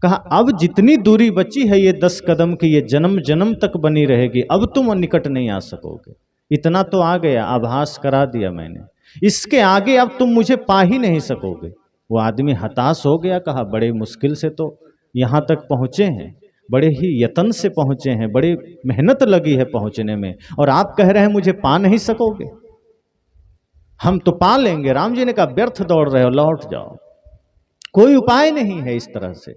कहा अब जितनी दूरी बची है ये 10 कदम की, ये जन्म जन्म तक बनी रहेगी, अब तुम निकट नहीं आ सकोगे। इतना तो आ गया, आभास करा दिया मैंने, इसके आगे अब तुम मुझे पा ही नहीं सकोगे। वो आदमी हताश हो गया, कहा बड़े मुश्किल से तो यहाँ तक पहुँचे हैं, बड़े ही यत्न से पहुँचे हैं, बड़ी मेहनत लगी है पहुँचने में, और आप कह रहे हैं मुझे पा नहीं सकोगे। हम तो पा लेंगे। राम जी ने कहा व्यर्थ दौड़ रहे हो, लौट जाओ, कोई उपाय नहीं है इस तरह से।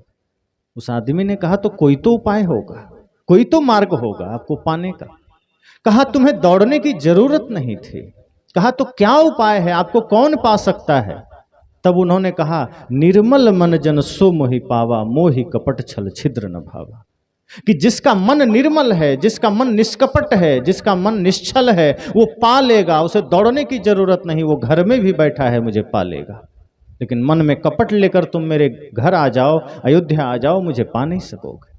उस आदमी ने कहा तो कोई तो उपाय होगा, कोई तो मार्ग होगा आपको पाने का। कहा तुम्हें दौड़ने की जरूरत नहीं थी। कहा तो क्या उपाय है, आपको कौन पा सकता है? तब उन्होंने कहा निर्मल मन जन सो मोहि पावा, मोहि कपट छल छिद्र न भावा। कि जिसका मन निर्मल है, जिसका मन निष्कपट है, जिसका मन निश्चल है, वो पा लेगा, उसे दौड़ने की जरूरत नहीं, वो घर में भी बैठा है मुझे पा लेगा। लेकिन मन में कपट लेकर तुम मेरे घर आ जाओ, अयोध्या आ जाओ, मुझे पा नहीं सकोगे।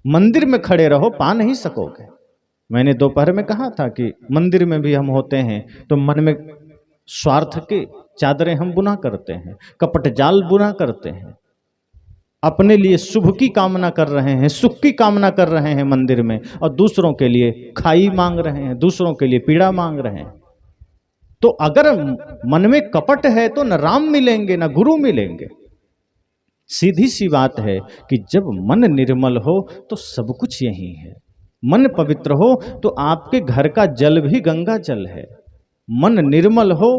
मंदिर में खड़े रहो, पा नहीं सकोगे। मैंने दोपहर में कहा था कि मंदिर में भी हम होते हैं तो मन में स्वार्थ के चादरें हम बुना करते हैं, कपट जाल बुना करते हैं, अपने लिए शुभ की कामना कर रहे हैं, सुख की कामना कर रहे हैं मंदिर में, और दूसरों के लिए खाई मांग रहे हैं, दूसरों के लिए पीड़ा मांग रहे हैं। तो अगर मन में कपट है तो न राम मिलेंगे न गुरु मिलेंगे। सीधी सी बात है कि जब मन निर्मल हो तो सब कुछ यही है। मन पवित्र हो तो आपके घर का जल भी गंगा जल है। मन निर्मल हो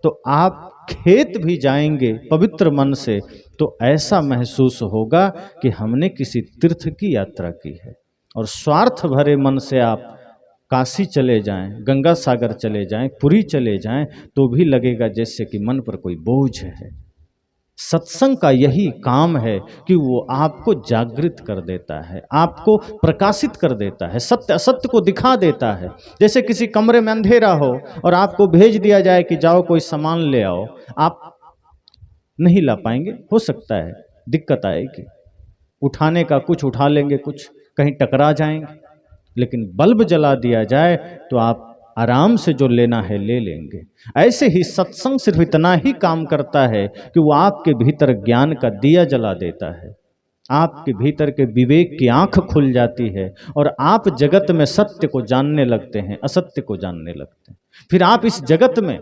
तो आप खेत भी जाएंगे पवित्र मन से तो ऐसा महसूस होगा कि हमने किसी तीर्थ की यात्रा की है। और स्वार्थ भरे मन से आप काशी चले जाएं, गंगा सागर चले जाएं, पुरी चले जाएं, तो भी लगेगा जैसे कि मन पर कोई बोझ है। सत्संग का यही काम है कि वो आपको जागृत कर देता है, आपको प्रकाशित कर देता है, सत्य असत्य को दिखा देता है। जैसे किसी कमरे में अंधेरा हो और आपको भेज दिया जाए कि जाओ कोई सामान ले आओ, आप नहीं ला पाएंगे, हो सकता है दिक्कत आएगी, उठाने का कुछ उठा लेंगे, कुछ कहीं टकरा जाएंगे। लेकिन बल्ब जला दिया जाए तो आप आराम से जो लेना है ले लेंगे। ऐसे ही सत्संग सिर्फ इतना ही काम करता है कि वो आपके भीतर ज्ञान का दिया जला देता है। आपके भीतर के विवेक की आंख खुल जाती है और आप जगत में सत्य को जानने लगते हैं, असत्य को जानने लगते हैं। फिर आप इस जगत में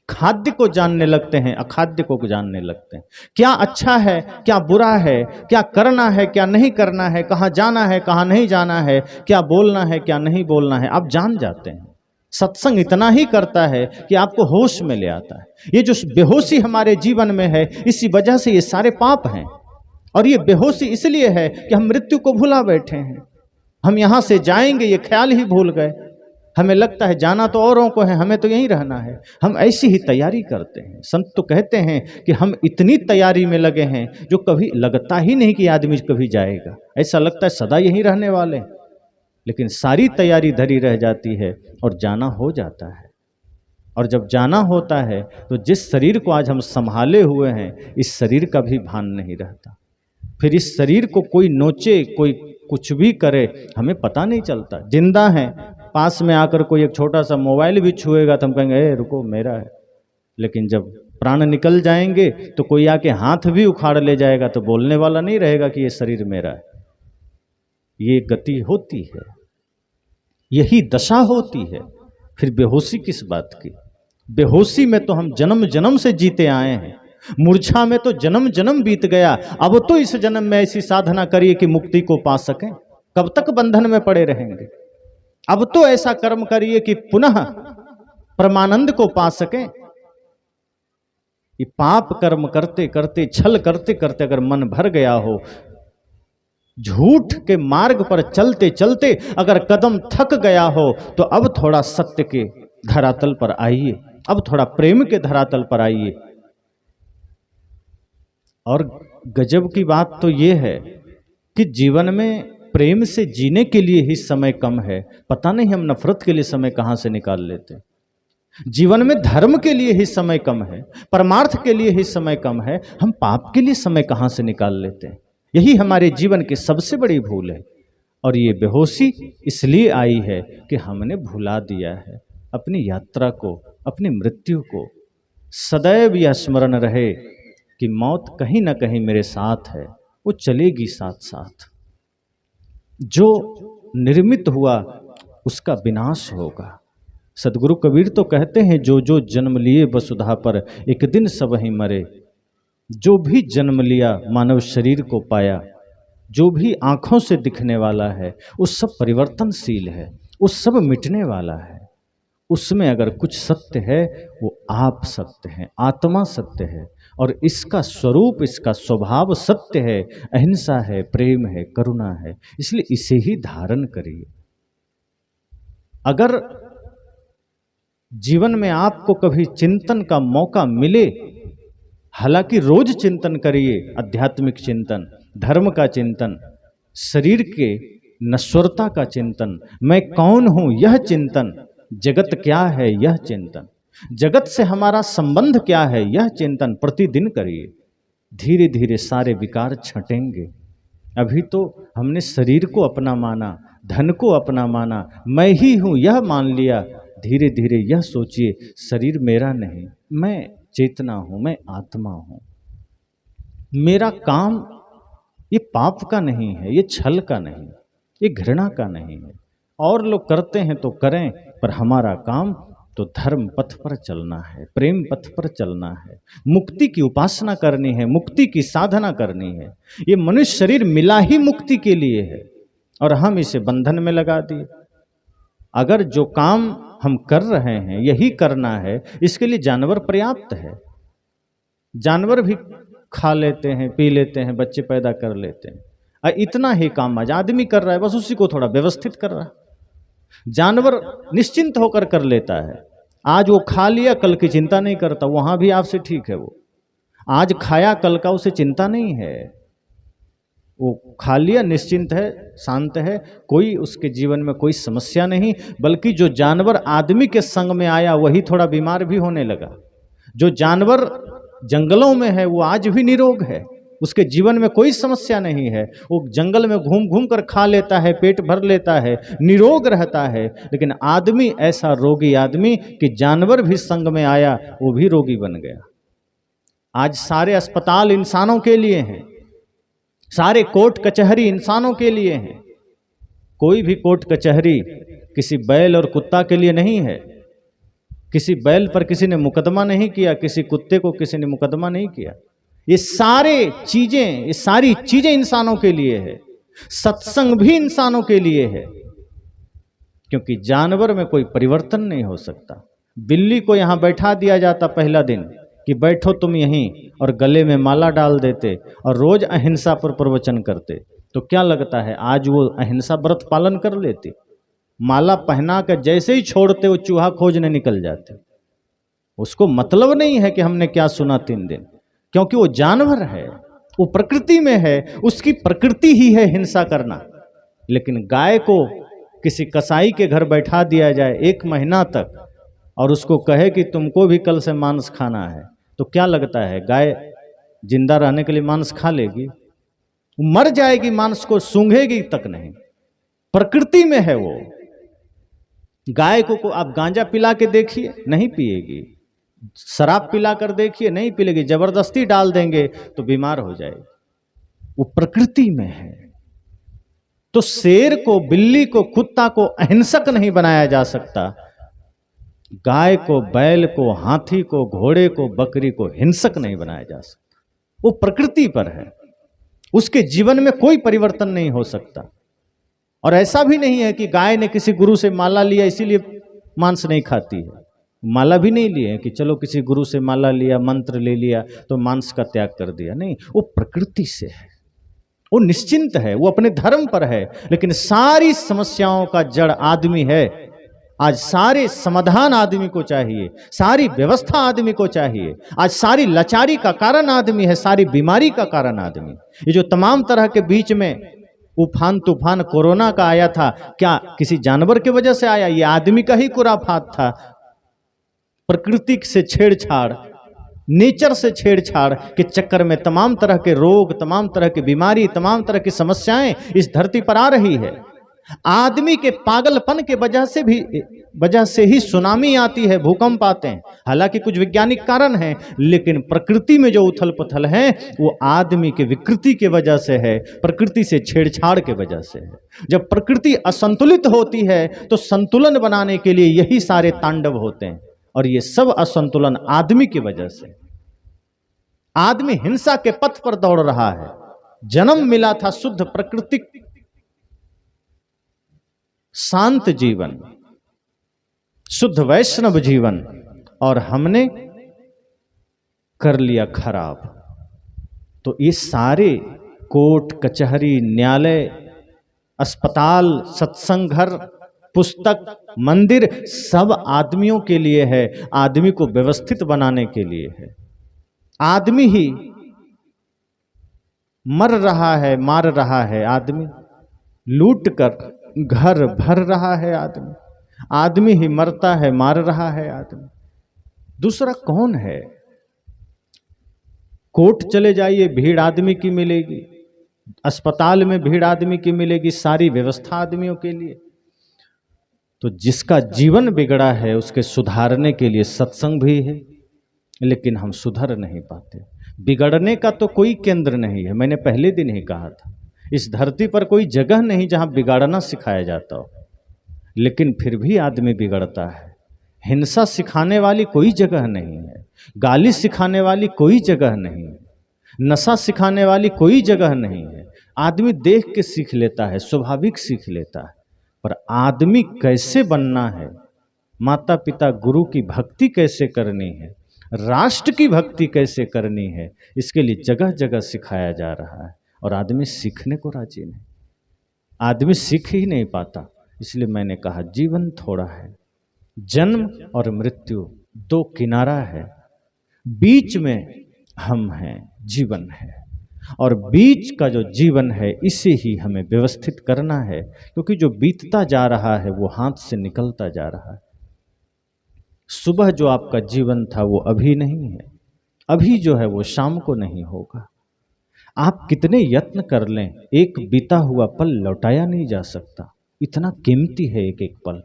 खाद्य को जानने लगते हैं, अखाद्य को जानने लगते हैं। क्या अच्छा है, क्या बुरा है, क्या करना है, क्या नहीं करना है, कहाँ जाना है, कहाँ नहीं जाना है, क्या बोलना है, क्या नहीं बोलना है, आप जान जाते हैं। सत्संग इतना ही करता है कि आपको होश में ले आता है। ये जो बेहोशी हमारे जीवन में है, इसी वजह से ये सारे पाप हैं। और ये बेहोशी इसलिए है कि हम मृत्यु को भुला बैठे हैं। हम यहां से जाएंगे ये ख्याल ही भूल गए। हमें लगता है जाना तो औरों को है, हमें तो यहीं रहना है। हम ऐसी ही तैयारी करते हैं। संत तो कहते हैं कि हम इतनी तैयारी में लगे हैं जो कभी लगता ही नहीं कि आदमी कभी जाएगा। ऐसा लगता है सदा यहीं रहने वाले हैं। लेकिन सारी तैयारी धरी रह जाती है और जाना हो जाता है। और जब जाना होता है तो जिस शरीर को आज हम संभाले हुए हैं, इस शरीर का भी भान नहीं रहता। फिर इस शरीर को कोई नोचे, कोई कुछ भी करे, हमें पता नहीं चलता। जिंदा है, पास में आकर कोई एक छोटा सा मोबाइल भी छुएगा तो हम कहेंगे ए रुको मेरा है। लेकिन जब प्राण निकल जाएंगे तो कोई आके हाथ भी उखाड़ ले जाएगा तो बोलने वाला नहीं रहेगा कि ये शरीर मेरा है। ये गति होती है, यही दशा होती है। फिर बेहोशी किस बात की? बेहोशी में तो हम जन्म जन्म से जीते आए हैं। मूर्छा में तो जन्म जन्म बीत गया। अब तो इस जन्म में ऐसी साधना करिए कि मुक्ति को पा सकें। कब तक बंधन में पड़े रहेंगे? अब तो ऐसा कर्म करिए कि पुनः परमानंद को पा सकें। ये पाप कर्म करते करते, छल करते करते अगर मन भर गया हो, झूठ के मार्ग पर चलते चलते अगर कदम थक गया हो, तो अब थोड़ा सत्य के धरातल पर आइए, अब थोड़ा प्रेम के धरातल पर आइए। और गजब की बात तो यह है कि जीवन में प्रेम से जीने के लिए ही समय कम है। पता नहीं हम नफरत के लिए समय कहां से निकाल लेते। जीवन में धर्म के लिए ही समय कम है, परमार्थ के लिए ही समय कम है, हम पाप के लिए समय कहां से निकाल लेते हैं। यही हमारे जीवन की सबसे बड़ी भूल है। और ये बेहोशी इसलिए आई है कि हमने भुला दिया है अपनी यात्रा को, अपनी मृत्यु को। सदैव यह स्मरण रहे कि मौत कहीं ना कहीं मेरे साथ है, वो चलेगी साथ साथ। जो निर्मित हुआ उसका विनाश होगा। सदगुरु कबीर तो कहते हैं, जो जो जन्म लिए वसुधा पर, एक दिन सब ही मरे। जो भी जन्म लिया मानव शरीर को पाया, जो भी आंखों से दिखने वाला है, वो सब परिवर्तनशील है, वो सब मिटने वाला है। उसमें अगर कुछ सत्य है, वो आप सत्य हैं, आत्मा सत्य है, और इसका स्वरूप, इसका स्वभाव सत्य है, अहिंसा है, प्रेम है, करुणा है। इसलिए इसे ही धारण करिए। अगर जीवन में आपको कभी चिंतन का मौका मिले, हालांकि रोज चिंतन करिए, आध्यात्मिक चिंतन, धर्म का चिंतन, शरीर के नश्वरता का चिंतन, मैं कौन हूं यह चिंतन, जगत क्या है यह चिंतन, जगत से हमारा संबंध क्या है यह चिंतन प्रतिदिन करिए। धीरे धीरे सारे विकार छटेंगे। अभी तो हमने शरीर को अपना माना, धन को अपना माना, मैं ही हूं यह मान लिया। धीरे धीरे यह सोचिए, शरीर मेरा नहीं, मैं चेतना हूं, मैं आत्मा हूं। मेरा काम ये पाप का नहीं है, ये छल का नहीं, ये घृणा का नहीं है। और लोग करते हैं तो करें, पर हमारा काम तो धर्म पथ पर चलना है, प्रेम पथ पर चलना है, मुक्ति की उपासना करनी है, मुक्ति की साधना करनी है। ये मनुष्य शरीर मिला ही मुक्ति के लिए है और हम इसे बंधन में लगा दिए। अगर जो काम हम कर रहे हैं यही करना है, इसके लिए जानवर पर्याप्त है। जानवर भी खा लेते हैं, पी लेते हैं, बच्चे पैदा कर लेते हैं, और इतना ही काम आज आदमी कर रहा है, बस उसी को थोड़ा व्यवस्थित कर रहा है। जानवर निश्चिंत होकर कर लेता है, आज वो खा लिया, कल की चिंता नहीं करता। वहां भी आपसे ठीक है, वो आज खाया, कल का उसे चिंता नहीं है। वो खा लिया, निश्चिंत है, शांत है, कोई उसके जीवन में कोई समस्या नहीं। बल्कि जो जानवर आदमी के संग में आया वही थोड़ा बीमार भी होने लगा। जो जानवर जंगलों में है वो आज भी निरोग है, उसके जीवन में कोई समस्या नहीं है। वो जंगल में घूम घूम कर खा लेता है, पेट भर लेता है, निरोग रहता है। लेकिन आदमी ऐसा रोगी आदमी कि जानवर भी संग में आया, वो भी रोगी बन गया। आज सारे अस्पताल इंसानों के लिए हैं, सारे कोर्ट कचहरी इंसानों के लिए हैं। कोई भी कोर्ट कचहरी किसी बैल और कुत्ता के लिए नहीं है। किसी बैल पर किसी ने मुकदमा नहीं किया, किसी कुत्ते को किसी ने मुकदमा नहीं किया। ये सारी चीजें इंसानों के लिए है। सत्संग भी इंसानों के लिए है, क्योंकि जानवर में कोई परिवर्तन नहीं हो सकता। बिल्ली को यहां बैठा दिया जाता पहला दिन कि बैठो तुम यहीं, और गले में माला डाल देते और रोज अहिंसा पर प्रवचन करते, तो क्या लगता है आज वो अहिंसा व्रत पालन कर लेती? माला पहना कर जैसे ही छोड़ते वो चूहा खोजने निकल जाते। उसको मतलब नहीं है कि हमने क्या सुना 3 दिन, क्योंकि वो जानवर है, वो प्रकृति में है, उसकी प्रकृति ही है हिंसा करना। लेकिन गाय को किसी कसाई के घर बैठा दिया जाए 1 महीना तक और उसको कहे कि तुमको भी कल से मांस खाना है, तो क्या लगता है गाय जिंदा रहने के लिए मांस खा लेगी? मर जाएगी, मांस को सूंघेगी तक नहीं। प्रकृति में है वो। गाय को आप गांजा पिला के देखिए, नहीं पिएगी। शराब पिला कर देखिए, नहीं पिलेगी। जबरदस्ती डाल देंगे तो बीमार हो जाएगी। वो प्रकृति में है। तो शेर को, बिल्ली को, कुत्ता को अहिंसक नहीं बनाया जा सकता। गाय को, बैल को, हाथी को, घोड़े को, बकरी को हिंसक नहीं बनाया जा सकता। वो प्रकृति पर है, उसके जीवन में कोई परिवर्तन नहीं हो सकता। और ऐसा भी नहीं है कि गाय ने किसी गुरु से माला लिया इसीलिए मांस नहीं खाती है। माला भी नहीं लिए कि चलो किसी गुरु से माला लिया, मंत्र ले लिया तो मांस का त्याग कर दिया, नहीं। वो प्रकृति से है, वो निश्चिंत है, वो अपने धर्म पर है। लेकिन सारी समस्याओं का जड़ आदमी है। आज सारे समाधान आदमी को चाहिए, सारी व्यवस्था आदमी को चाहिए। आज सारी लाचारी का कारण आदमी है, सारी बीमारी का कारण आदमी। ये जो तमाम तरह के बीच में उफान तूफान कोरोना का आया था, क्या किसी जानवर की वजह से आया? ये आदमी का ही कुराफात था। प्रकृति से छेड़छाड़, नेचर से छेड़छाड़ के चक्कर में तमाम तरह के रोग, तमाम तरह की बीमारी, तमाम तरह की समस्याएं इस धरती पर आ रही है। आदमी के पागलपन के वजह से ही सुनामी आती है, भूकंप आते हैं। हालांकि कुछ वैज्ञानिक कारण हैं, लेकिन प्रकृति में जो उथल पुथल है वो आदमी के विकृति के वजह से है, प्रकृति से छेड़छाड़ के वजह से है। जब प्रकृति असंतुलित होती है तो संतुलन बनाने के लिए यही सारे तांडव होते हैं, और ये सब असंतुलन आदमी की वजह से। आदमी हिंसा के पथ पर दौड़ रहा है। जन्म मिला था शुद्ध प्राकृतिक शांत जीवन, शुद्ध वैष्णव जीवन, और हमने कर लिया खराब। तो ये सारे कोर्ट कचहरी, न्यायालय, अस्पताल, सत्संग घर, पुस्तक, मंदिर सब आदमियों के लिए है, आदमी को व्यवस्थित बनाने के लिए है। आदमी ही मर रहा है, मार रहा है, आदमी लूट कर घर भर रहा है, आदमी ही मरता है, मार रहा है आदमी। दूसरा कौन है? कोर्ट चले जाइए, भीड़ आदमी की मिलेगी, अस्पताल में भीड़ आदमी की मिलेगी, सारी व्यवस्था आदमियों के लिए। तो जिसका जीवन बिगड़ा है उसके सुधारने के लिए सत्संग भी है, लेकिन हम सुधर नहीं पाते। बिगड़ने का तो कोई केंद्र नहीं है। मैंने पहले दिन ही कहा था, इस धरती पर कोई जगह नहीं जहां बिगाड़ना सिखाया जाता हो, लेकिन फिर भी आदमी बिगड़ता है। हिंसा सिखाने वाली कोई जगह नहीं है, गाली सिखाने वाली कोई जगह नहीं है, नशा सिखाने वाली कोई जगह नहीं है। आदमी देख के सीख लेता है, स्वाभाविक सीख लेता है। पर आदमी कैसे बनना है, माता पिता गुरु की भक्ति कैसे करनी है, राष्ट्र की भक्ति कैसे करनी है, इसके लिए जगह जगह सिखाया जा रहा है। और आदमी सीखने को राजी नहीं, आदमी सीख ही नहीं पाता। इसलिए मैंने कहा जीवन थोड़ा है, जन्म और मृत्यु 2 किनारा है, बीच में हम हैं, जीवन है। और बीच का जो जीवन है इसे ही हमें व्यवस्थित करना है, क्योंकि जो बीतता जा रहा है वो हाथ से निकलता जा रहा है। सुबह जो आपका जीवन था वो अभी नहीं है, अभी जो है वो शाम को नहीं होगा। आप कितने यत्न कर लें, एक बीता हुआ पल लौटाया नहीं जा सकता। इतना कीमती है एक एक पल,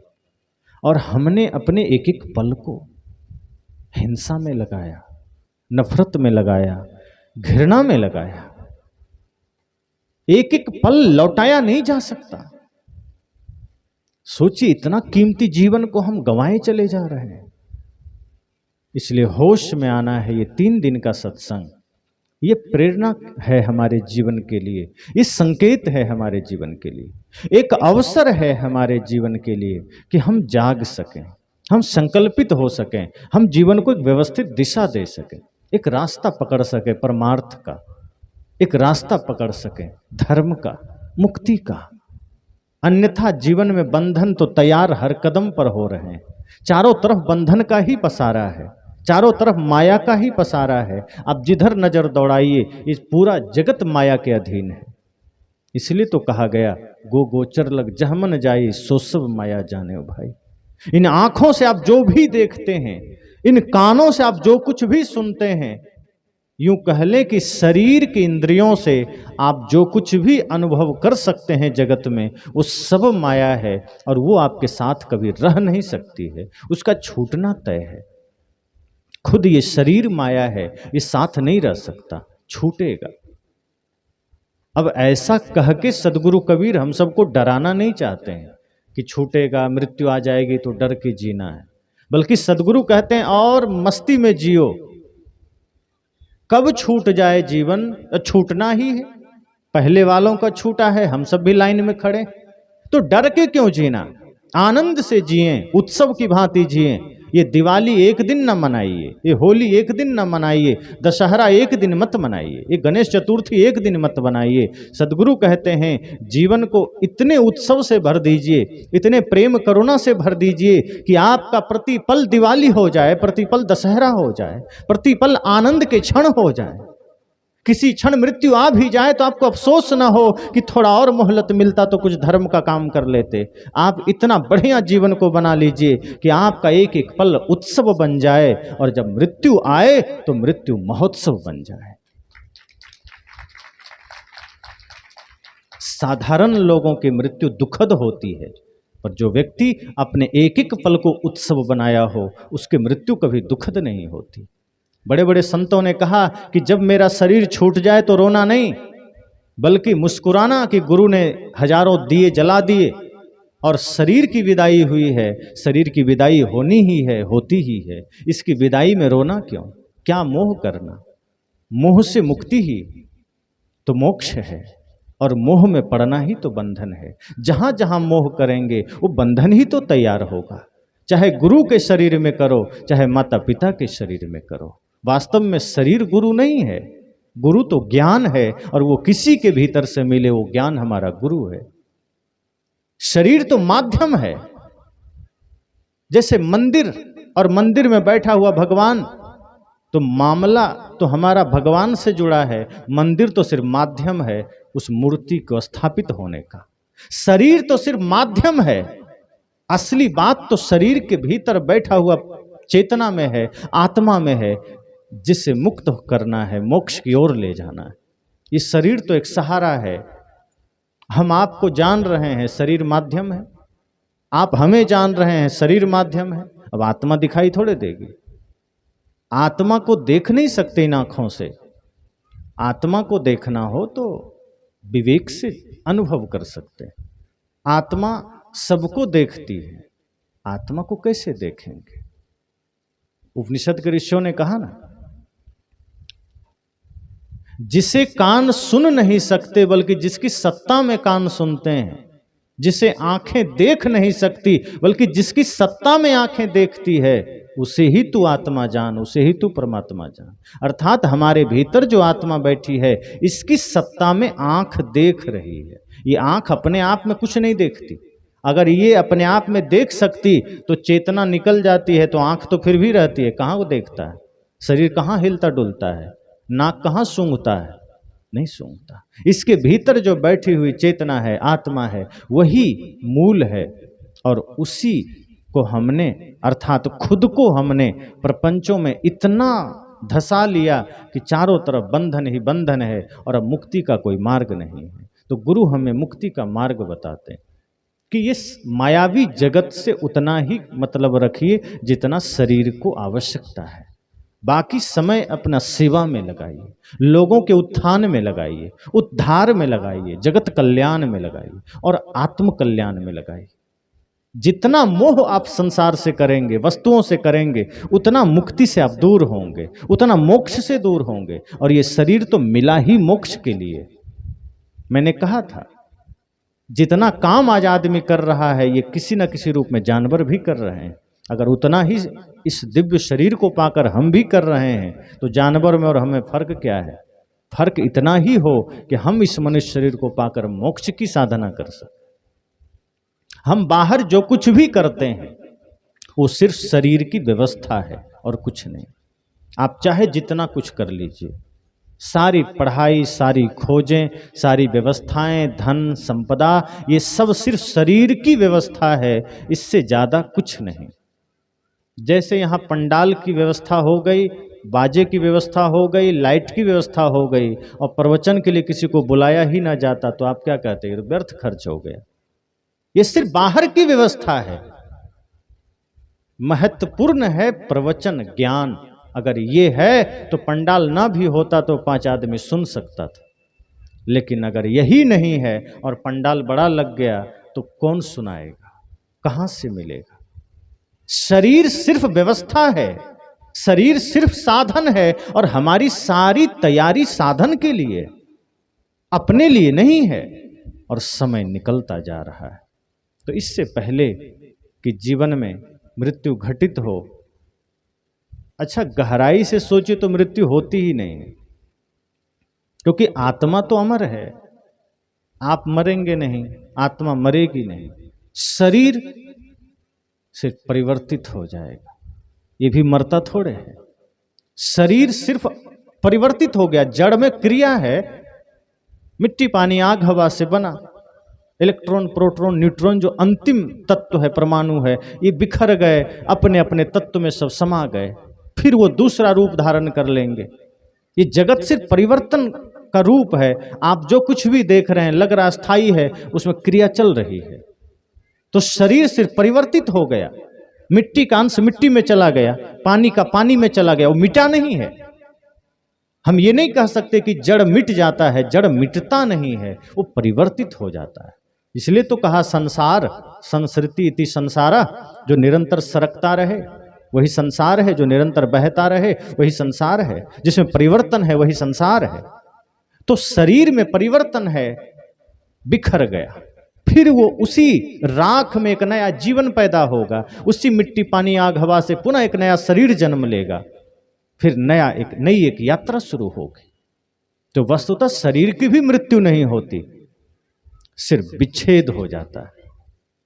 और हमने अपने एक एक पल को हिंसा में लगाया, नफरत में लगाया, घृणा में लगाया। एक एक पल लौटाया नहीं जा सकता। सोचिए, इतना कीमती जीवन को हम गंवाए चले जा रहे हैं। इसलिए होश में आना है। ये 3 दिन का सत्संग, ये प्रेरणा है हमारे जीवन के लिए, ये संकेत है हमारे जीवन के लिए, एक अवसर है हमारे जीवन के लिए कि हम जाग सकें, हम संकल्पित हो सकें, हम जीवन को एक व्यवस्थित दिशा दे सकें, एक रास्ता पकड़ सकें परमार्थ का, एक रास्ता पकड़ सकें धर्म का, मुक्ति का। अन्यथा जीवन में बंधन तो तैयार हर कदम पर हो रहे हैं। चारों तरफ बंधन का ही पसारा है, चारों तरफ माया का ही पसारा है। अब जिधर नजर दौड़ाइए, इस पूरा जगत माया के अधीन है। इसलिए तो कहा गया, गो गोचर लग जहमन जाई, सो सब माया जाने। भाई, इन आंखों से आप जो भी देखते हैं, इन कानों से आप जो कुछ भी सुनते हैं, यूं कह लें कि शरीर की इंद्रियों से आप जो कुछ भी अनुभव कर सकते हैं जगत में, वो सब माया है और वो आपके साथ कभी रह नहीं सकती है, उसका छूटना तय है। खुद ये शरीर माया है, ये साथ नहीं रह सकता, छूटेगा। अब ऐसा कह के सदगुरु कबीर हम सबको डराना नहीं चाहते हैं कि छूटेगा, मृत्यु आ जाएगी तो डर के जीना है, बल्कि सदगुरु कहते हैं और मस्ती में जियो। कब छूट जाए जीवन, छूटना ही है। पहले वालों का छूटा है, हम सब भी लाइन में खड़े, तो डर के क्यों जीना, आनंद से जिए, उत्सव की भांति जिए। ये दिवाली एक दिन न मनाइए, ये होली एक दिन न मनाइए, दशहरा एक दिन मत मनाइए, ये गणेश चतुर्थी एक दिन मत बनाइए। सदगुरु कहते हैं जीवन को इतने उत्सव से भर दीजिए, इतने प्रेम करुणा से भर दीजिए कि आपका प्रतिपल दिवाली हो जाए, प्रतिपल दशहरा हो जाए, प्रतिपल आनंद के क्षण हो जाए। किसी क्षण मृत्यु आ भी जाए तो आपको अफसोस ना हो कि थोड़ा और मोहलत मिलता तो कुछ धर्म का काम कर लेते। आप इतना बढ़िया जीवन को बना लीजिए कि आपका एक एक पल उत्सव बन जाए, और जब मृत्यु आए तो मृत्यु महोत्सव बन जाए। साधारण लोगों की मृत्यु दुखद होती है, पर जो व्यक्ति अपने एक एक पल को उत्सव बनाया हो, उसकी मृत्यु कभी दुखद नहीं होती। बड़े बड़े संतों ने कहा कि जब मेरा शरीर छूट जाए तो रोना नहीं, बल्कि मुस्कुराना, कि गुरु ने हजारों दिए जला दिए और शरीर की विदाई हुई है। शरीर की विदाई होनी ही है, होती ही है, इसकी विदाई में रोना क्यों, क्या मोह करना। मोह से मुक्ति ही तो मोक्ष है, और मोह में पड़ना ही तो बंधन है। जहां जहां मोह करेंगे वो बंधन ही तो तैयार होगा। चाहे गुरु के शरीर में करो, चाहे माता पिता के शरीर में करो। वास्तव में शरीर गुरु नहीं है, गुरु तो ज्ञान है, और वो किसी के भीतर से मिले वो ज्ञान हमारा गुरु है। शरीर तो माध्यम है, जैसे मंदिर और मंदिर में बैठा हुआ भगवान, तो मामला तो हमारा भगवान से जुड़ा है, मंदिर तो सिर्फ माध्यम है उस मूर्ति को स्थापित होने का। शरीर तो सिर्फ माध्यम है, असली बात तो शरीर के भीतर बैठा हुआ चेतना में है, आत्मा में है, जिसे मुक्त करना है, मोक्ष की ओर ले जाना है। ये शरीर तो एक सहारा है। हम आपको जान रहे हैं, शरीर माध्यम है, आप हमें जान रहे हैं, शरीर माध्यम है। अब आत्मा दिखाई थोड़े देगी, आत्मा को देख नहीं सकते इन आंखों से। आत्मा को देखना हो तो विवेक से अनुभव कर सकते हैं। आत्मा सबको देखती है, आत्मा को कैसे देखेंगे। उपनिषद के ऋषियों ने कहा ना, जिसे कान सुन नहीं सकते बल्कि जिसकी सत्ता में कान सुनते हैं, जिसे आंखें देख नहीं सकती बल्कि जिसकी सत्ता में आंखें देखती है, उसे ही तू आत्मा जान, उसे ही तू परमात्मा जान। अर्थात हमारे भीतर जो आत्मा बैठी है, इसकी सत्ता में आंख देख रही है। ये आंख अपने आप में कुछ नहीं देखती। अगर ये अपने आप में देख सकती तो चेतना निकल जाती है, तो आंख तो फिर भी रहती है, कहाँ वो देखता है। शरीर कहाँ हिलता डुलता है, नाक कहाँ सूंघता है, नहीं सूंघता। इसके भीतर जो बैठी हुई चेतना है, आत्मा है, वही मूल है, और उसी को हमने, अर्थात खुद को हमने प्रपंचों में इतना धसा लिया कि चारों तरफ बंधन ही बंधन है, और अब मुक्ति का कोई मार्ग नहीं है। तो गुरु हमें मुक्ति का मार्ग बताते हैं कि इस मायावी जगत से उतना ही मतलब रखिए जितना शरीर को आवश्यकता है। बाकी समय अपना सेवा में लगाइए, लोगों के उत्थान में लगाइए, उद्धार में लगाइए, जगत कल्याण में लगाइए और आत्म कल्याण में लगाइए। जितना मोह आप संसार से करेंगे, वस्तुओं से करेंगे, उतना मुक्ति से आप दूर होंगे, उतना मोक्ष से दूर होंगे। और ये शरीर तो मिला ही मोक्ष के लिए। मैंने कहा था, जितना काम आज आदमी कर रहा है ये किसी न किसी रूप में जानवर भी कर रहे हैं। अगर उतना ही इस दिव्य शरीर को पाकर हम भी कर रहे हैं तो जानवर में और हमें फर्क क्या है? फर्क इतना ही हो कि हम इस मनुष्य शरीर को पाकर मोक्ष की साधना कर सकें। हम बाहर जो कुछ भी करते हैं वो सिर्फ शरीर की व्यवस्था है और कुछ नहीं। आप चाहे जितना कुछ कर लीजिए, सारी पढ़ाई, सारी खोजें, सारी व्यवस्थाएं, धन संपदा, ये सब सिर्फ शरीर की व्यवस्था है, इससे ज्यादा कुछ नहीं। जैसे यहाँ पंडाल की व्यवस्था हो गई, बाजे की व्यवस्था हो गई, लाइट की व्यवस्था हो गई और प्रवचन के लिए किसी को बुलाया ही ना जाता तो आप क्या कहते हैं? व्यर्थ खर्च हो गया। ये सिर्फ बाहर की व्यवस्था है। महत्वपूर्ण है प्रवचन, ज्ञान। अगर ये है तो पंडाल ना भी होता तो 5 आदमी सुन सकता था। लेकिन अगर यही नहीं है और पंडाल बड़ा लग गया तो कौन सुनाएगा, कहां से मिलेगा? शरीर सिर्फ व्यवस्था है, शरीर सिर्फ साधन है और हमारी सारी तैयारी साधन के लिए, अपने लिए नहीं है। और समय निकलता जा रहा है। तो इससे पहले कि जीवन में मृत्यु घटित हो, अच्छा गहराई से सोचिए तो मृत्यु होती ही नहीं है, क्योंकि आत्मा तो अमर है। आप मरेंगे नहीं, आत्मा मरेगी नहीं, शरीर सिर्फ परिवर्तित हो जाएगा, ये भी मरता थोड़े है। शरीर सिर्फ परिवर्तित हो गया, जड़ में क्रिया है, मिट्टी पानी आग हवा से बना, इलेक्ट्रॉन प्रोटॉन न्यूट्रॉन जो अंतिम तत्व है, परमाणु है, ये बिखर गए, अपने अपने तत्व में सब समा गए, फिर वो दूसरा रूप धारण कर लेंगे। ये जगत सिर्फ परिवर्तन का रूप है। आप जो कुछ भी देख रहे हैं लग रहा स्थायी है, उसमें क्रिया चल रही है। तो शरीर सिर्फ परिवर्तित हो गया, मिट्टी का अंश मिट्टी में चला गया, पानी का पानी में चला गया, वो मिटा नहीं है। हम ये नहीं कह सकते कि जड़ मिट जाता है, जड़ मिटता नहीं है, वो परिवर्तित हो जाता है। इसलिए तो कहा संसार संसृति इति संसारा, जो निरंतर सरकता रहे वही संसार है, जो निरंतर बहता रहे वही संसार है, जिसमें परिवर्तन है वही संसार है। तो शरीर में परिवर्तन है, बिखर गया, फिर वो उसी राख में एक नया जीवन पैदा होगा, उसी मिट्टी पानी आग हवा से पुनः एक नया शरीर जन्म लेगा, फिर नई एक यात्रा शुरू होगी। तो वस्तुतः शरीर की भी मृत्यु नहीं होती, सिर्फ विच्छेद हो जाता है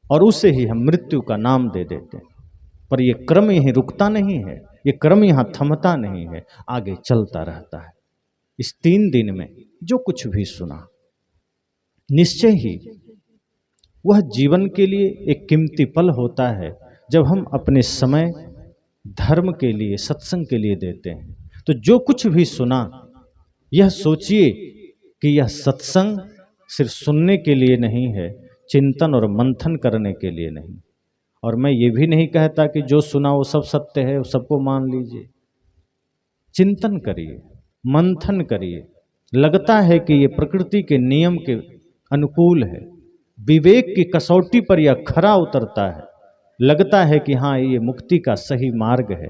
और उसे ही हम मृत्यु का नाम दे देते हैं। पर यह क्रम यहीं रुकता नहीं है, ये क्रम यहां थमता नहीं है, आगे चलता रहता है। इस 3 दिन में जो कुछ भी सुना, निश्चय ही वह जीवन के लिए एक कीमती पल होता है जब हम अपने समय धर्म के लिए, सत्संग के लिए देते हैं। तो जो कुछ भी सुना, यह सोचिए कि यह सत्संग सिर्फ सुनने के लिए नहीं है, चिंतन और मंथन करने के लिए नहीं। और मैं ये भी नहीं कहता कि जो सुना वो सब सत्य है, वो सबको मान लीजिए। चिंतन करिए, मंथन करिए, लगता है कि ये प्रकृति के नियम के अनुकूल है, विवेक की कसौटी पर यह खरा उतरता है, लगता है कि हाँ ये मुक्ति का सही मार्ग है,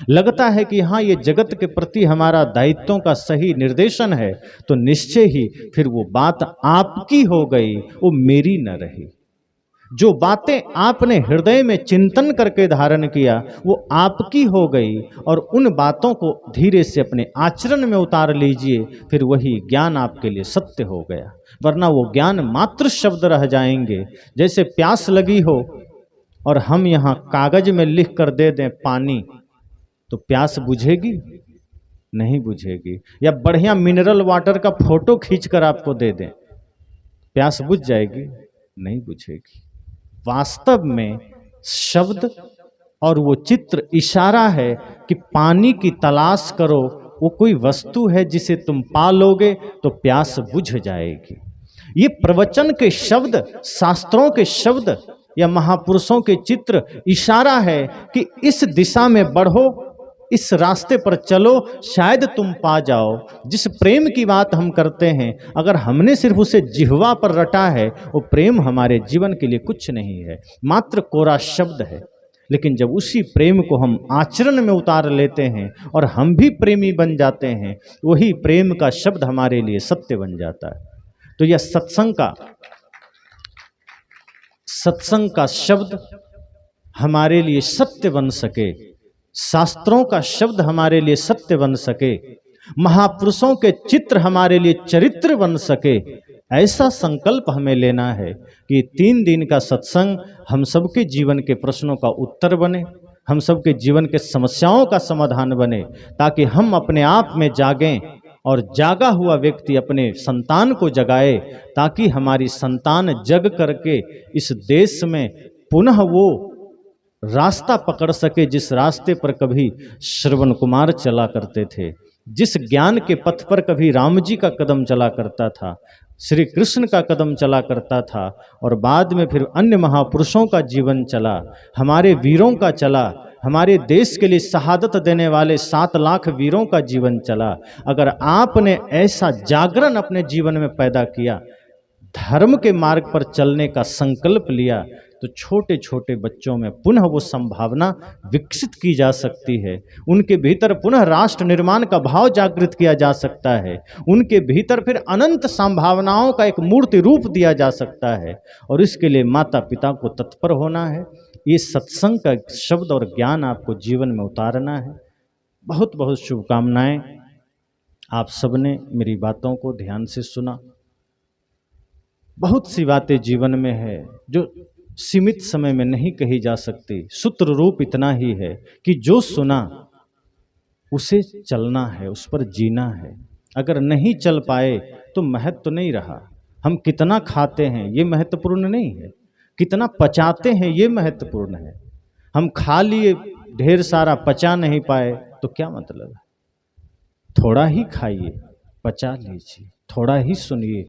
लगता है कि हाँ ये जगत के प्रति हमारा दायित्वों का सही निर्देशन है, तो निश्चय ही फिर वो बात आपकी हो गई, वो मेरी न रही। जो बातें आपने हृदय में चिंतन करके धारण किया वो आपकी हो गई, और उन बातों को धीरे से अपने आचरण में उतार लीजिए, फिर वही ज्ञान आपके लिए सत्य हो गया। वरना वो ज्ञान मात्र शब्द रह जाएंगे। जैसे प्यास लगी हो और हम यहाँ कागज में लिख कर दे दें पानी, तो प्यास बुझेगी? नहीं बुझेगी। या बढ़िया मिनरल वाटर का फोटो खींचकर आपको दे दें, प्यास बुझ जाएगी? नहीं बुझेगी। वास्तव में शब्द और वो चित्र इशारा है कि पानी की तलाश करो, वो कोई वस्तु है जिसे तुम पा लोगे तो प्यास बुझ जाएगी। ये प्रवचन के शब्द, शास्त्रों के शब्द या महापुरुषों के चित्र इशारा है कि इस दिशा में बढ़ो इस रास्ते पर चलो, शायद तुम पा जाओ। जिस प्रेम की बात हम करते हैं, अगर हमने सिर्फ उसे जिह्वा पर रटा है, वो प्रेम हमारे जीवन के लिए कुछ नहीं है, मात्र कोरा शब्द है। लेकिन जब उसी प्रेम को हम आचरण में उतार लेते हैं और हम भी प्रेमी बन जाते हैं, वही प्रेम का शब्द हमारे लिए सत्य बन जाता है। तो यह सत्संग का शब्द हमारे लिए सत्य बन सके, शास्त्रों का शब्द हमारे लिए सत्य बन सके, महापुरुषों के चित्र हमारे लिए चरित्र बन सके, ऐसा संकल्प हमें लेना है कि 3 दिन का सत्संग हम सबके जीवन के प्रश्नों का उत्तर बने, हम सबके जीवन के समस्याओं का समाधान बने, ताकि हम अपने आप में जागें और जागा हुआ व्यक्ति अपने संतान को जगाए, ताकि हमारी संतान जग करके इस देश में पुनः वो रास्ता पकड़ सके जिस रास्ते पर कभी श्रवण कुमार चला करते थे, जिस ज्ञान के पथ पर कभी राम जी का कदम चला करता था, श्री कृष्ण का कदम चला करता था, और बाद में फिर अन्य महापुरुषों का जीवन चला, हमारे वीरों का चला, हमारे देश के लिए शहादत देने वाले 7 लाख वीरों का जीवन चला। अगर आपने ऐसा जागरण अपने जीवन में पैदा किया, धर्म के मार्ग पर चलने का संकल्प लिया, तो छोटे छोटे बच्चों में पुनः वो संभावना विकसित की जा सकती है, उनके भीतर पुनः राष्ट्र निर्माण का भाव जागृत किया जा सकता है, उनके भीतर फिर अनंत संभावनाओं का एक मूर्ति रूप दिया जा सकता है। और इसके लिए माता पिता को तत्पर होना है, ये सत्संग का शब्द और ज्ञान आपको जीवन में उतारना है। बहुत बहुत शुभकामनाएं। आप सबने मेरी बातों को ध्यान से सुना। बहुत सी बातें जीवन में है जो सीमित समय में नहीं कही जा सकती। सूत्र रूप इतना ही है कि जो सुना उसे चलना है, उस पर जीना है। अगर नहीं चल पाए तो महत्व तो नहीं रहा। हम कितना खाते हैं ये महत्वपूर्ण नहीं है, कितना पचाते हैं ये महत्वपूर्ण है। हम खा लिए ढेर सारा, पचा नहीं पाए तो क्या मतलब है। थोड़ा ही खाइए, पचा लीजिए, थोड़ा ही सुनिए,